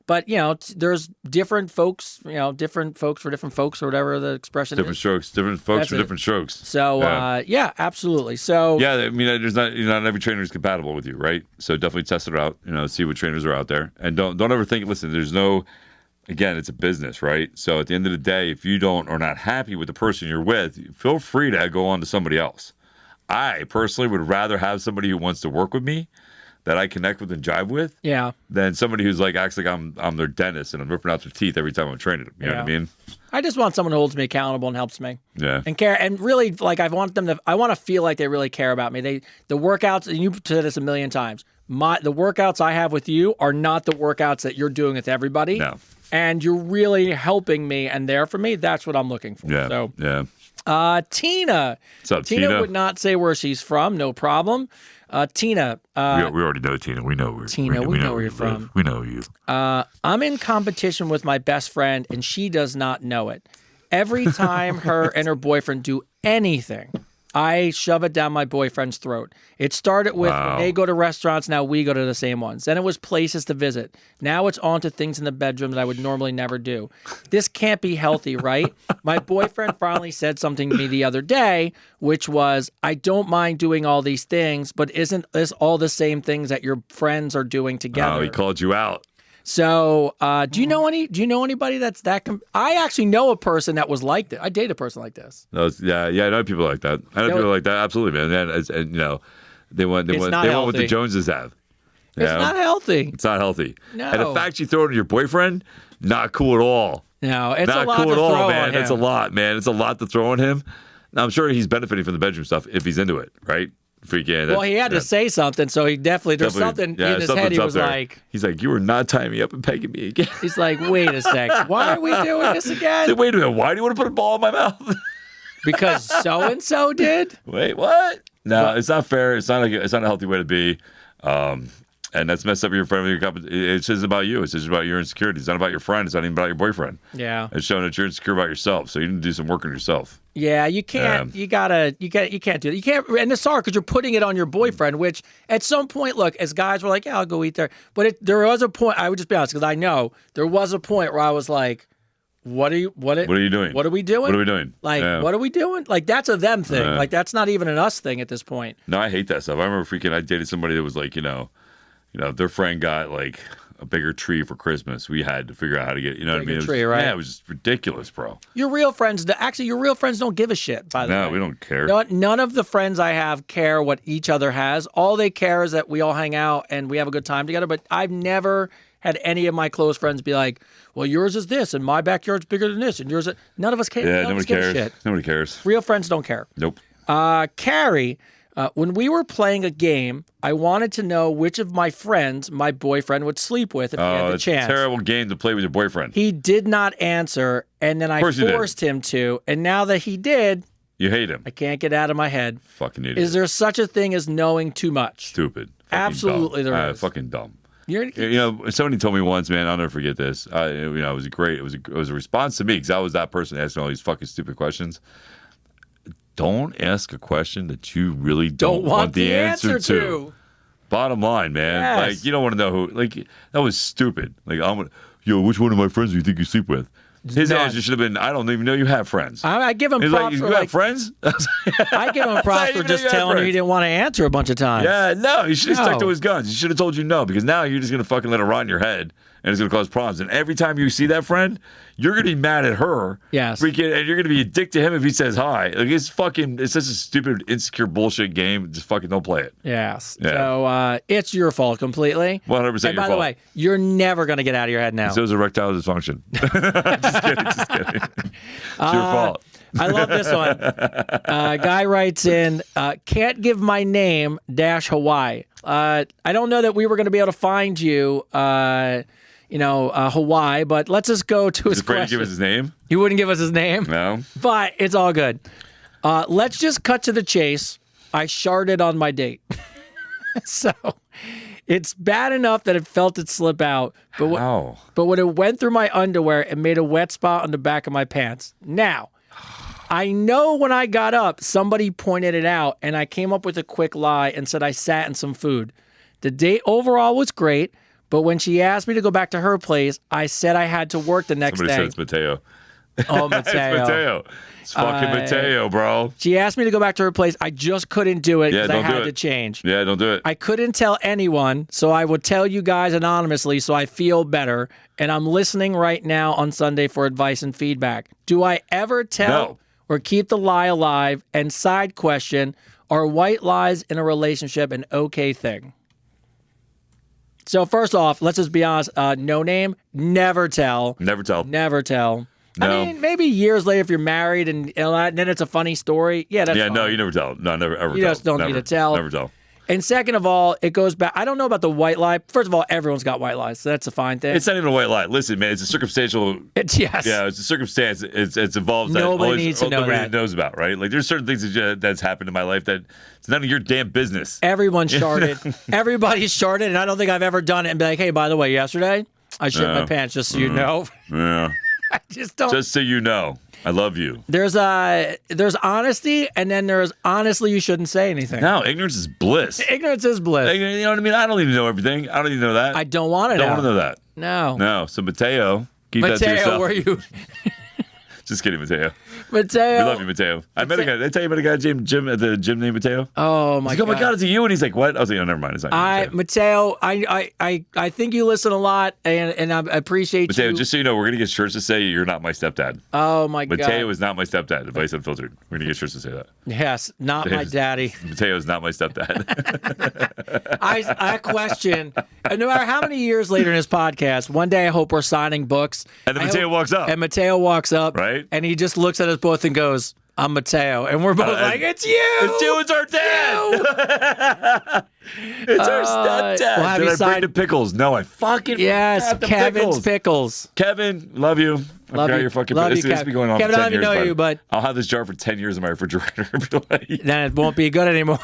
But there's different folks, different folks for different folks or whatever the expression different is. Strokes, different folks for different strokes. So, absolutely. So, yeah, I mean, not every trainer is compatible with you, right? So definitely test it out, see what trainers are out there. And don't ever think, listen, again, it's a business, right? So at the end of the day, if you are not happy with the person you're with, feel free to go on to somebody else. I personally would rather have somebody who wants to work with me that I connect with and jive with, than somebody who's acts like I'm their dentist and I'm ripping out their teeth every time I'm training them. You know what I mean? I just want someone who holds me accountable and helps me. Yeah. And care, and really, I want to feel like they really care about me. The workouts, and you've said this a million times. The workouts I have with you are not the workouts that you're doing with everybody. No. And you're really helping me and there for me. That's what I'm looking for. Yeah. So, Tina. Tina. What's up, Tina would not say where she's from. No problem. Tina. We already know Tina. We know where. Tina, we know where you're from. We know you. I'm in competition with my best friend, and she does not know it. Every time her and her boyfriend do anything, I shove it down my boyfriend's throat. It started with when they go to restaurants, now we go to the same ones. Then it was places to visit. Now it's on to things in the bedroom that I would normally never do. This can't be healthy, right? My boyfriend finally said something to me the other day, which was, I don't mind doing all these things, but isn't this all the same things that your friends are doing together? Oh, he called you out. So, do you know anybody that's that? I actually know a person that was like this. I date a person like this. I know people like that. I know people like that. Absolutely, man. And they want what the Joneses have. It's not healthy. It's not healthy. No. And the fact you throw it on your boyfriend, not cool at all. No, it's not a lot cool to at all, throw man. on him. It's a lot, man. It's a lot to throw on him. Now, I'm sure he's benefiting from the bedroom stuff if he's into it, right? Well, he had to say something, so he there's something in his head. He was like, he's like, you are not tying me up and pegging me again. He's like, wait a sec, why are we doing this again? Like, wait a minute, why do you want to put a ball in my mouth? Because so and so did. Wait, what? No, it's not fair. It's not a healthy way to be. And that's messed up your friend. It's just about you. It's just about your insecurity. It's not about your friend. It's not even about your boyfriend. Yeah. It's showing that you're insecure about yourself. So you need to do some work on yourself. Yeah, you can't. You can't do that. You can't. And it's hard because you're putting it on your boyfriend. Which at some point, look, as guys, we're like, yeah, I'll go eat there. But there was a point. I would just be honest because I know there was a point where I was like, What are you doing? What are we doing? What are we doing? Like, what are we doing? Like, that's a them thing. Like, that's not even an us thing at this point. No, I hate that stuff. I remember I dated somebody that was like, their friend got like a bigger tree for Christmas. We had to figure out how to get, what I mean? Tree, right? Yeah, it was just ridiculous, bro. Your real friends don't give a shit, by the way. No, we don't care. None of the friends I have care what each other has. All they care is that we all hang out and we have a good time together. But I've never had any of my close friends be like, well, yours is this and my backyard's bigger than this and yours is... None of us care. Yeah, nobody cares. Shit. Nobody cares. Real friends don't care. Nope. Carrie, when we were playing a game, I wanted to know which of my friends my boyfriend would sleep with if he had the chance. It's a terrible game to play with your boyfriend. He did not answer, and then I forced him to. And now that he did... You hate him. I can't get out of my head. Fucking idiot. Is there such a thing as knowing too much? Stupid. Absolutely dumb. there is. Fucking dumb. Somebody told me once, man, I'll never forget this. It was a response to me because I was that person asking all these fucking stupid questions. Don't ask a question that you really don't want the answer to. Bottom line, man. Yes. Like, you don't want to know who. Like, that was stupid. Like, which one of my friends do you think you sleep with? His answer should have been, I don't even know you have friends. I give him props for you have friends? I give him props for just telling you he didn't want to answer a bunch of times. Yeah, no, he should have stuck to his guns. He should have told you no, because now you're just going to fucking let it rot in your head, and it's going to cause problems. And every time you see that friend, you're going to be mad at her. Yes. And you're going to be a dick to him if he says hi. Like, it's such a stupid, insecure bullshit game. Just fucking don't play it. Yes. Yeah. So it's your fault completely. 100% your fault. And by the way, you're never going to get out of your head now. So is erectile dysfunction. Just kidding. It's your fault. I love this one. Guy writes in, can't give my name - Hawaii. I don't know that we were going to be able to find you, Hawaii, but let's just go to his question. Afraid to give us his name? He wouldn't give us his name? No. But it's all good. Let's just cut to the chase. I sharded on my date. So It's bad enough that it felt it slip out, but when it went through my underwear, it made a wet spot on the back of my pants. Now, I know when I got up, somebody pointed it out, and I came up with a quick lie and said I sat in some food. The date overall was great, but when she asked me to go back to her place, I said I had to work the next day. Somebody said it's Mateo. Oh, Mateo. It's Mateo. It's fucking Mateo, bro. She asked me to go back to her place. I just couldn't do it because I had to change. Yeah, don't do it. I couldn't tell anyone, so I would tell you guys anonymously so I feel better. And I'm listening right now on Sunday for advice and feedback. Do I ever tell or keep the lie alive? And side question, are white lies in a relationship an okay thing? So first off, let's just be honest. No name, never tell. Never tell. Never tell. No. I mean, maybe years later if you're married and then it's a funny story. Yeah, that's fine. No, you never tell. No, never ever tell. You just don't need to tell. Never tell. And second of all, it goes back. I don't know about the white lie. First of all, everyone's got white lies, so that's a fine thing. It's not even a white lie. Listen, man, it's a circumstantial. Yes. Yeah, it's a circumstance. It's involved that nobody needs to know nobody knows about, right? Like, there's certain things that's happened in my life that it's none of your damn business. Everyone sharded. Everybody's sharded, and I don't think I've ever done it and be like, hey, by the way, yesterday I shit my pants, just so you know. Yeah. I just don't. Just so you know. I love you. There's honesty, and then there's honestly you shouldn't say anything. No, ignorance is bliss. Ignorance is bliss. You know what I mean? I don't need to know everything. I don't need to know that. I don't want to know. Don't want to know that. No. No. So Mateo, keep that to yourself. Mateo, were you? Just kidding, Mateo. Mateo. We love you, Mateo. I met a guy. Did I tell you about a guy Jim at the gym named Mateo? Oh my God. God. Oh my God, is it you? And he's like, what? I was like, oh, never mind. It's not Mateo, I think you listen a lot, and I appreciate Mateo, you. just so you know, we're gonna get shirts to say you're not my stepdad. Oh my God. Mateo is not my stepdad. Advice Unfiltered. We're gonna get shirts to say that. Yes, not my daddy. Mateo is not my stepdad. I question, and no matter how many years later in his podcast, one day I hope we're signing books. And then Mateo walks up. And Mateo walks up. Right. And he just looks at us both and goes, I'm Mateo. And we're both like, it's you. It's you. It's our dad. It's our stepdad. Well, Did I bring the pickles? No, I fucking Yes, Kevin's pickles. Kevin, love you. Love you. Your fucking love you, this Kevin. Be going on Kevin, for 10 I don't years, even know you, but I'll have this jar for 10 years in my refrigerator. Then it won't be good anymore.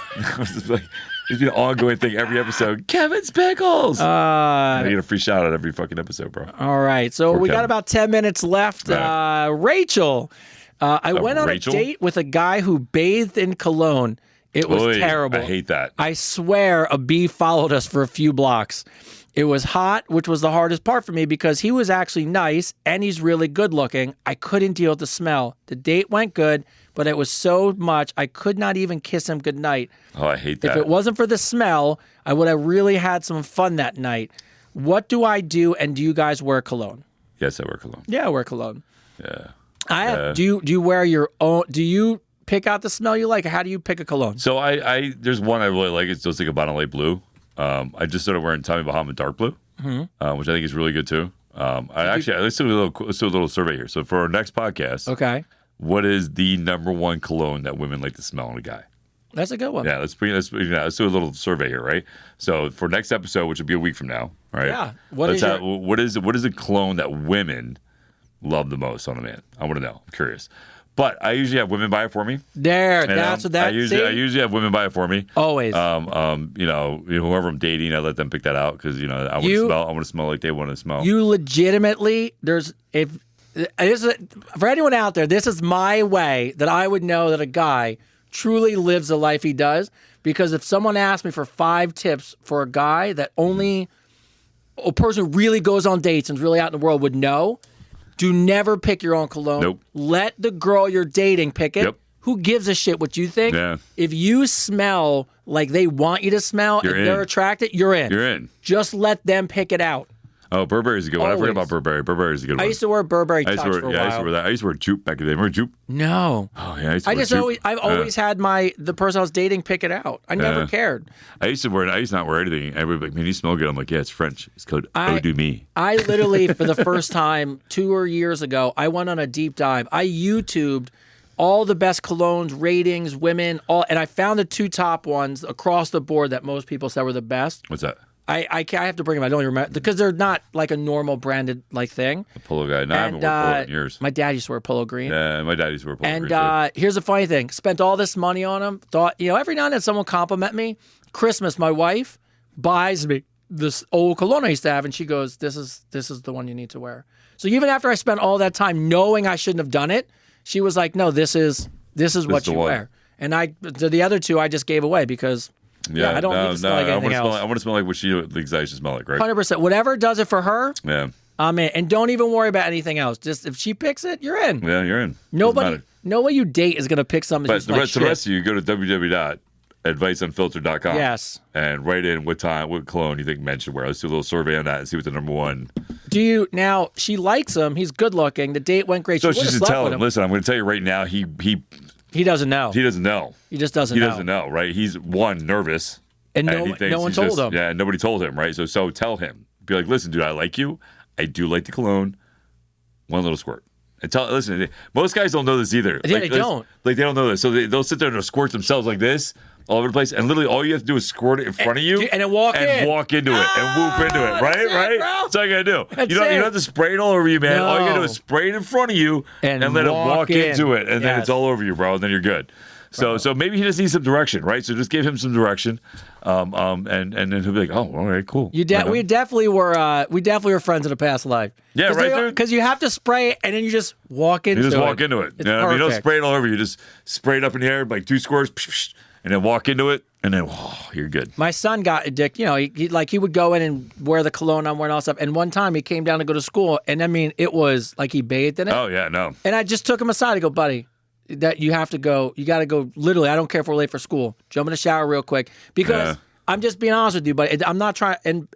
It's been an ongoing thing every episode. Kevin's pickles. You get a free shout out every fucking episode, bro. All right, so we got about 10 minutes left. Right. Rachel. I went on a date with a guy who bathed in cologne. It was terrible. I hate that. I swear a bee followed us for a few blocks. It was hot, which was the hardest part for me because he was actually nice and he's really good looking. I couldn't deal with the smell. The date went good, but it was so much I could not even kiss him goodnight. Oh, I hate that. If it wasn't for the smell, I would have really had some fun that night. What do I do, and do you guys wear cologne? Yes, I wear cologne. Yeah, I wear cologne. Yeah. Do you wear your own? Do you pick out the smell you like? Or how do you pick a cologne? So I there's one I really like. It's Dolce & Gabbana Light Blue. I just started wearing Tommy Bahama Dark Blue, which I think is really good too. Let's do a little survey here. So for our next podcast, okay, what is the number one cologne that women like to smell on a guy? That's a good one. Yeah, let's do a little survey here, right? So for next episode, which will be a week from now, right? Yeah. What is a cologne that women love the most on a man? I want to know. I'm curious. But I usually have women buy it for me. That's what that. I usually have women buy it for me. Always. Whoever I'm dating, I let them pick that out because I want to smell like they want to smell. You legitimately for anyone out there, this is my way that I would know that a guy truly lives the life he does. Because if someone asked me for 5 tips for a guy that only a person who really goes on dates and is really out in the world would know. Do never pick your own cologne. Nope. Let the girl you're dating pick it. Yep. Who gives a shit what you think? Yeah. If you smell like they want you to smell and they're attracted, you're in. You're in. Just let them pick it out. Oh, Burberry's a good one. I forgot about Burberry. Burberry's a good one. I used to wear Burberry Touch for a while. I used to wear that. I used to wear Jupe back in the day. Remember Jupe? No. Oh, yeah. I've always had the person I was dating pick it out. I never cared. I used to not wear anything. Everybody like, man, you smell good. I'm like, yeah, it's French. It's called Eau de Me. I literally, for the first time 2 years ago, I went on a deep dive. I YouTubed all the best colognes, ratings, women, and I found the 2 top ones across the board that most people said were the best. What's that? I have to bring them. I don't even remember because they're not like a normal branded thing. A Polo guy. No, I haven't worn Polo in years. My dad used to wear Polo green. Yeah, my dad used to wear Polo green. And here's the funny thing: spent all this money on them. Thought every now and then someone compliment me. Christmas, my wife buys me this old cologne I used to have, and she goes, "This is the one you need to wear." So even after I spent all that time knowing I shouldn't have done it, she was like, "No, this is what you wear." And the other two I just gave away because I don't need to smell like anything else. I want to smell like what she thinks I should smell like, right? 100%. Whatever does it for her. Yeah. I'm in. And don't even worry about anything else. Just if she picks it, you're in. Yeah, you're in. No way you date is going to pick something. But the rest of you, go to www.adviceunfiltered.com. Yes. And write in what cologne you think men should wear. Let's do a little survey on that and see what the number one. Now, she likes him. He's good looking. The date went great. So she should tell him, listen, I'm going to tell you right now, he doesn't know. He doesn't know. He just doesn't know. He doesn't know, right? He's, nervous. And no one told him. Yeah, nobody told him, right? So tell him. Be like, listen, dude, I like you. I do like the cologne. One little squirt. And listen, most guys don't know this either. Yeah, they don't. They don't know this. So they'll sit there and squirt themselves like this all over the place. And literally all you have to do is squirt it in front of you. And then walk into it. And whoop into it. Right? Right? That's all you got to do. You don't have to spray it all over you, man. No. All you got to do is spray it in front of you and let it walk into it. And then it's all over you, bro. And then you're good. So maybe he just needs some direction, right? So just give him some direction, and then he'll be like, "Oh, all right, cool." We definitely were friends in a past life. Yeah, right. Because you have to spray it, and then you just walk into it. You just walk into it. You don't spray it all over. You just spray it up in the air like 2 squirts, and then walk into it, and then you're good. My son got addicted. He would go in and wear the cologne I'm wearing, all stuff. And one time he came down to go to school, and I mean, it was like he bathed in it. Oh yeah, no. And I just took him aside to go, buddy. That you have to go. You got to go. Literally, I don't care if we're late for school. Jump in the shower real quick because I'm just being honest with you. But I'm not trying. And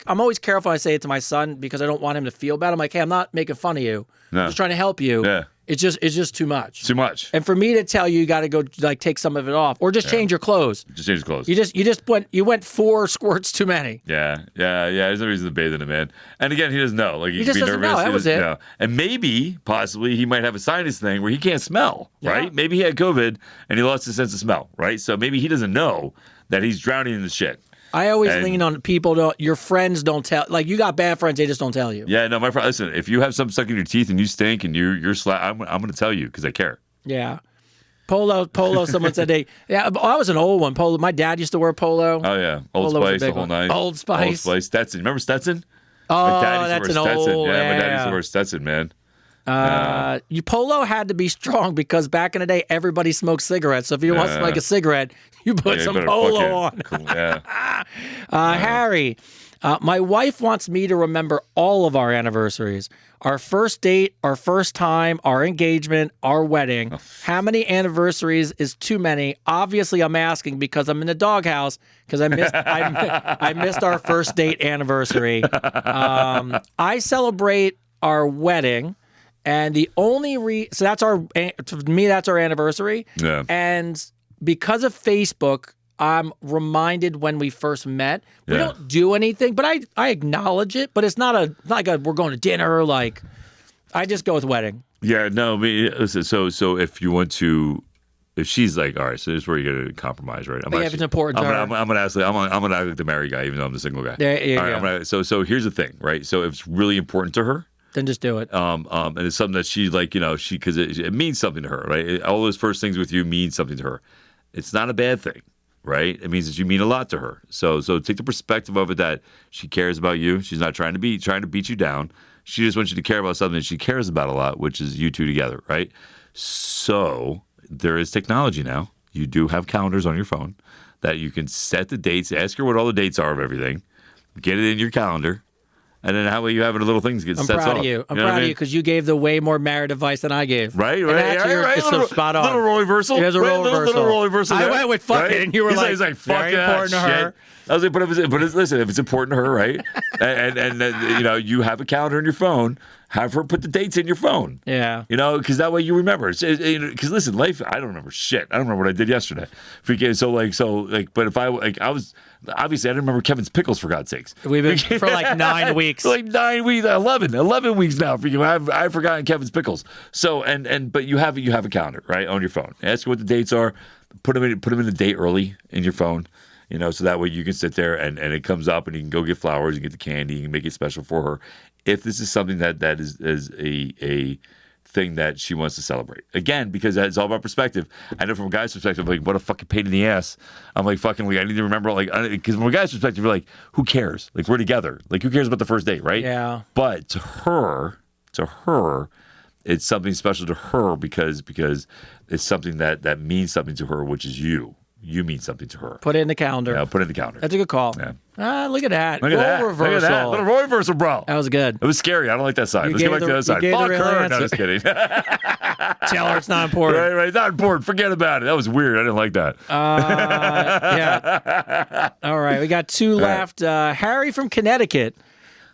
I'm always careful when I say it to my son because I don't want him to feel bad. I'm like, hey, I'm not making fun of you. No. I'm just trying to help you. Yeah. It's just too much. Too much. And for me to tell you got to go take some of it off or just change your clothes. Just change your clothes. You went 4 squirts too many. Yeah. There's no reason to bathe in it, man. And again, he doesn't know. Like he just can be doesn't nervous. know. That was it. Know. And maybe, possibly, he might have a sinus thing where he can't smell. Right? Maybe he had COVID and he lost his sense of smell. Right? So maybe he doesn't know that he's drowning in the shit. I always lean on people. Your friends don't tell. Like you got bad friends, they just don't tell you. Yeah, no, my friend. Listen, if you have something stuck in your teeth and you stink and you're I'm going to tell you because I care. Yeah, Polo. Someone said I was an old one. Polo. My dad used to wear Polo. Oh yeah, Old Spice the whole night. Old Spice. Stetson. Remember Stetson? Oh, that's an old. Yeah, my dad used to wear Stetson, man. Polo had to be strong because back in the day, everybody smoked cigarettes. So if you want to smoke a cigarette, you put some Polo on. Cool. Yeah. Harry, my wife wants me to remember all of our anniversaries. Our first date, our first time, our engagement, our wedding. How many anniversaries is too many? Obviously, I'm asking because I'm in the doghouse because I missed our first date anniversary. I celebrate our wedding. And the only so that's that's our anniversary. Yeah. And because of Facebook, I'm reminded when we first met. We don't do anything, but I acknowledge it. But it's not like we're going to dinner. Like I just go with wedding. Yeah. No. So if you want to, if she's like, all right, so this is where you're gonna compromise, right? If it's important to her. I'm gonna ask like the married guy, even though I'm the single guy. There you go. So here's the thing, right? So if it's really important to her. Then just do it. And it's something that she because it means something to her, right? All those first things with you mean something to her. It's not a bad thing, right? It means that you mean a lot to her. So take the perspective of it that she cares about you. She's not trying to beat you down. She just wants you to care about something that she cares about a lot, which is you two together, right? So there is technology now. You do have calendars on your phone that you can set the dates, ask her what all the dates are of everything, get it in your calendar. And then how about you having the little things get set off? I'm proud of you. I'm proud of you because you gave the way more married advice than I gave. Right. It's spot on. Little role reversal. There's a role reversal. Little role reversal. I went with fuck it, and you were he's like fuck very important to her. I was like, listen, if it's important to her, right? and you have a calendar in your phone. Have her put the dates in your phone. Yeah. Because that way you remember. Because listen, life, I don't remember shit. I don't remember what I did yesterday. But if I was, obviously I didn't remember Kevin's pickles for God's sakes. We've been for like 9 weeks. For like 9 weeks, 11 weeks now. I've forgotten Kevin's pickles. So, but you have a calendar, right, on your phone. Ask her what the dates are. Put them in the date early in your phone. So that way you can sit there and it comes up and you can go get flowers and get the candy and make it special for her. If this is something that is a thing that she wants to celebrate. Again, because it's all about perspective. I know from a guy's perspective, like, what a fucking pain in the ass. I'm like, fucking, like, I need to remember, like, because from a guy's perspective, you're like, who cares? Like, we're together. Like, who cares about the first date, right? Yeah. But to her, it's something special to her because it's something that means something to her, which is you. You mean something to her. Put it in the calendar. Yeah, put it in the calendar. That's a good call. Yeah. Look at that. Look at that. Reversal. Look at that. Little role reversal, bro. That was good. It was scary. I don't like that side. Let's get back to the other side. Fuck her. No, just kidding. Tell her it's not important. Right. Not important. Forget about it. That was weird. I didn't like that. Yeah. All right. We got two left. Harry from Connecticut.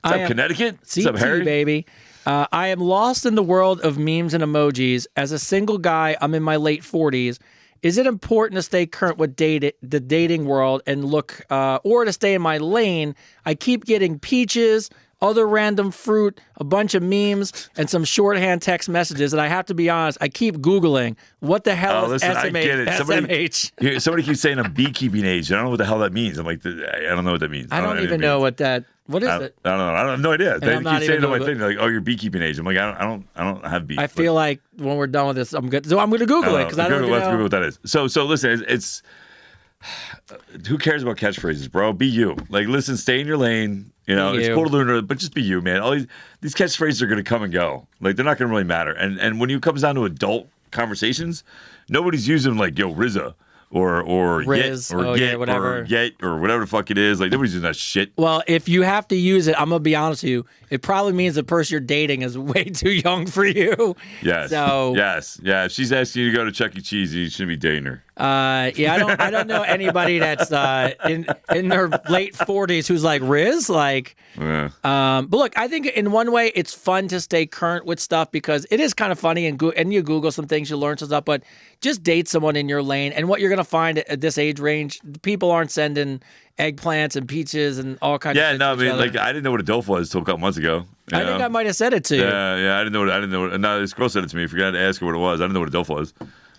What's up, Connecticut? CT, What's up, Harry? Baby. I am lost in the world of memes and emojis. As a single guy, I'm in my late 40s. Is it important to stay current with the dating world and look, or to stay in my lane? I keep getting peaches, other random fruit, a bunch of memes, and some shorthand text messages. And I have to be honest, I keep Googling what the hell is listen, I get it. SMH? Somebody keeps saying a beekeeping age. I don't know what the hell that means. I'm like, I don't know what that means. I don't even know what that. What is it? I don't know. I have no idea. They I'm keep not saying even to my Googling. thing, like, "Oh, you're beekeeping age." I'm like, I don't have bees. I feel like when we're done with this, I'm good. So I'm going to Google it because I don't even Let's know. Google what that is. So listen, it's who cares about catchphrases, bro? Be you. Like, listen, stay in your lane. You know, it's cool to learn, but just be you, man. All these catchphrases are going to come and go. Like, they're not going to really matter. And when it comes down to adult conversations, nobody's using like, yo, RZA. Or Riz, whatever the fuck it is. Like, nobody's using that shit. Well, if you have to use it, I'm gonna be honest with you. It probably means the person you're dating is way too young for you. Yes. So yes. Yeah. If she's asking you to go to Chuck E. Cheese, you shouldn't be dating her. Yeah, I don't know anybody that's in their late 40s who's like Riz. Like, Yeah. but look, I think in one way it's fun to stay current with stuff because it is kind of funny and you Google some things, you learn some stuff, but just date someone in your lane. And what you're gonna find at this age range, people aren't sending eggplants and peaches and all kinds of Yeah, shit no, I to each mean, other. like, I didn't know what a DOLF was until a couple months ago. I think I might have said it to you. Yeah, I didn't know. No, this girl said it to me. I forgot to ask her what it was. I didn't know what a DOLF was.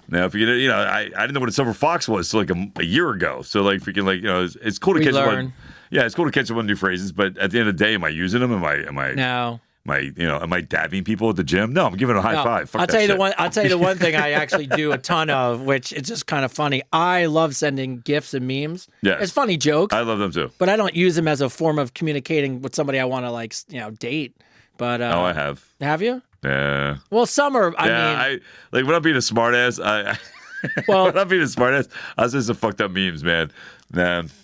Now, if you get, I didn't know what a silver fox was till like a year ago. So like, freaking, like, it's cool to catch someone. Yeah, it's cool to catch someone new phrases. But at the end of the day, am I using them? Am I? No. Am I dabbing people at the gym? No, I'm giving a high five. Fuck I'll tell you shit. I'll tell you the one thing I actually do a ton of, which is just kind of funny. I love sending gifs and memes. Yes. It's funny jokes. I love them too. But I don't use them as a form of communicating with somebody I want to date. But I have. Have you? Yeah. Well, some are. I when I'm being a smartass, when I'm being a smartass, I was just some fucked up memes, man.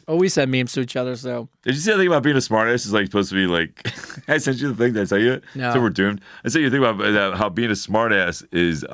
We send memes to each other. So did you see the thing about being a smartass is like supposed to be like? I sent you the thing. Did I tell you it? No. So we're doomed. I sent you the thing about how being a smartass is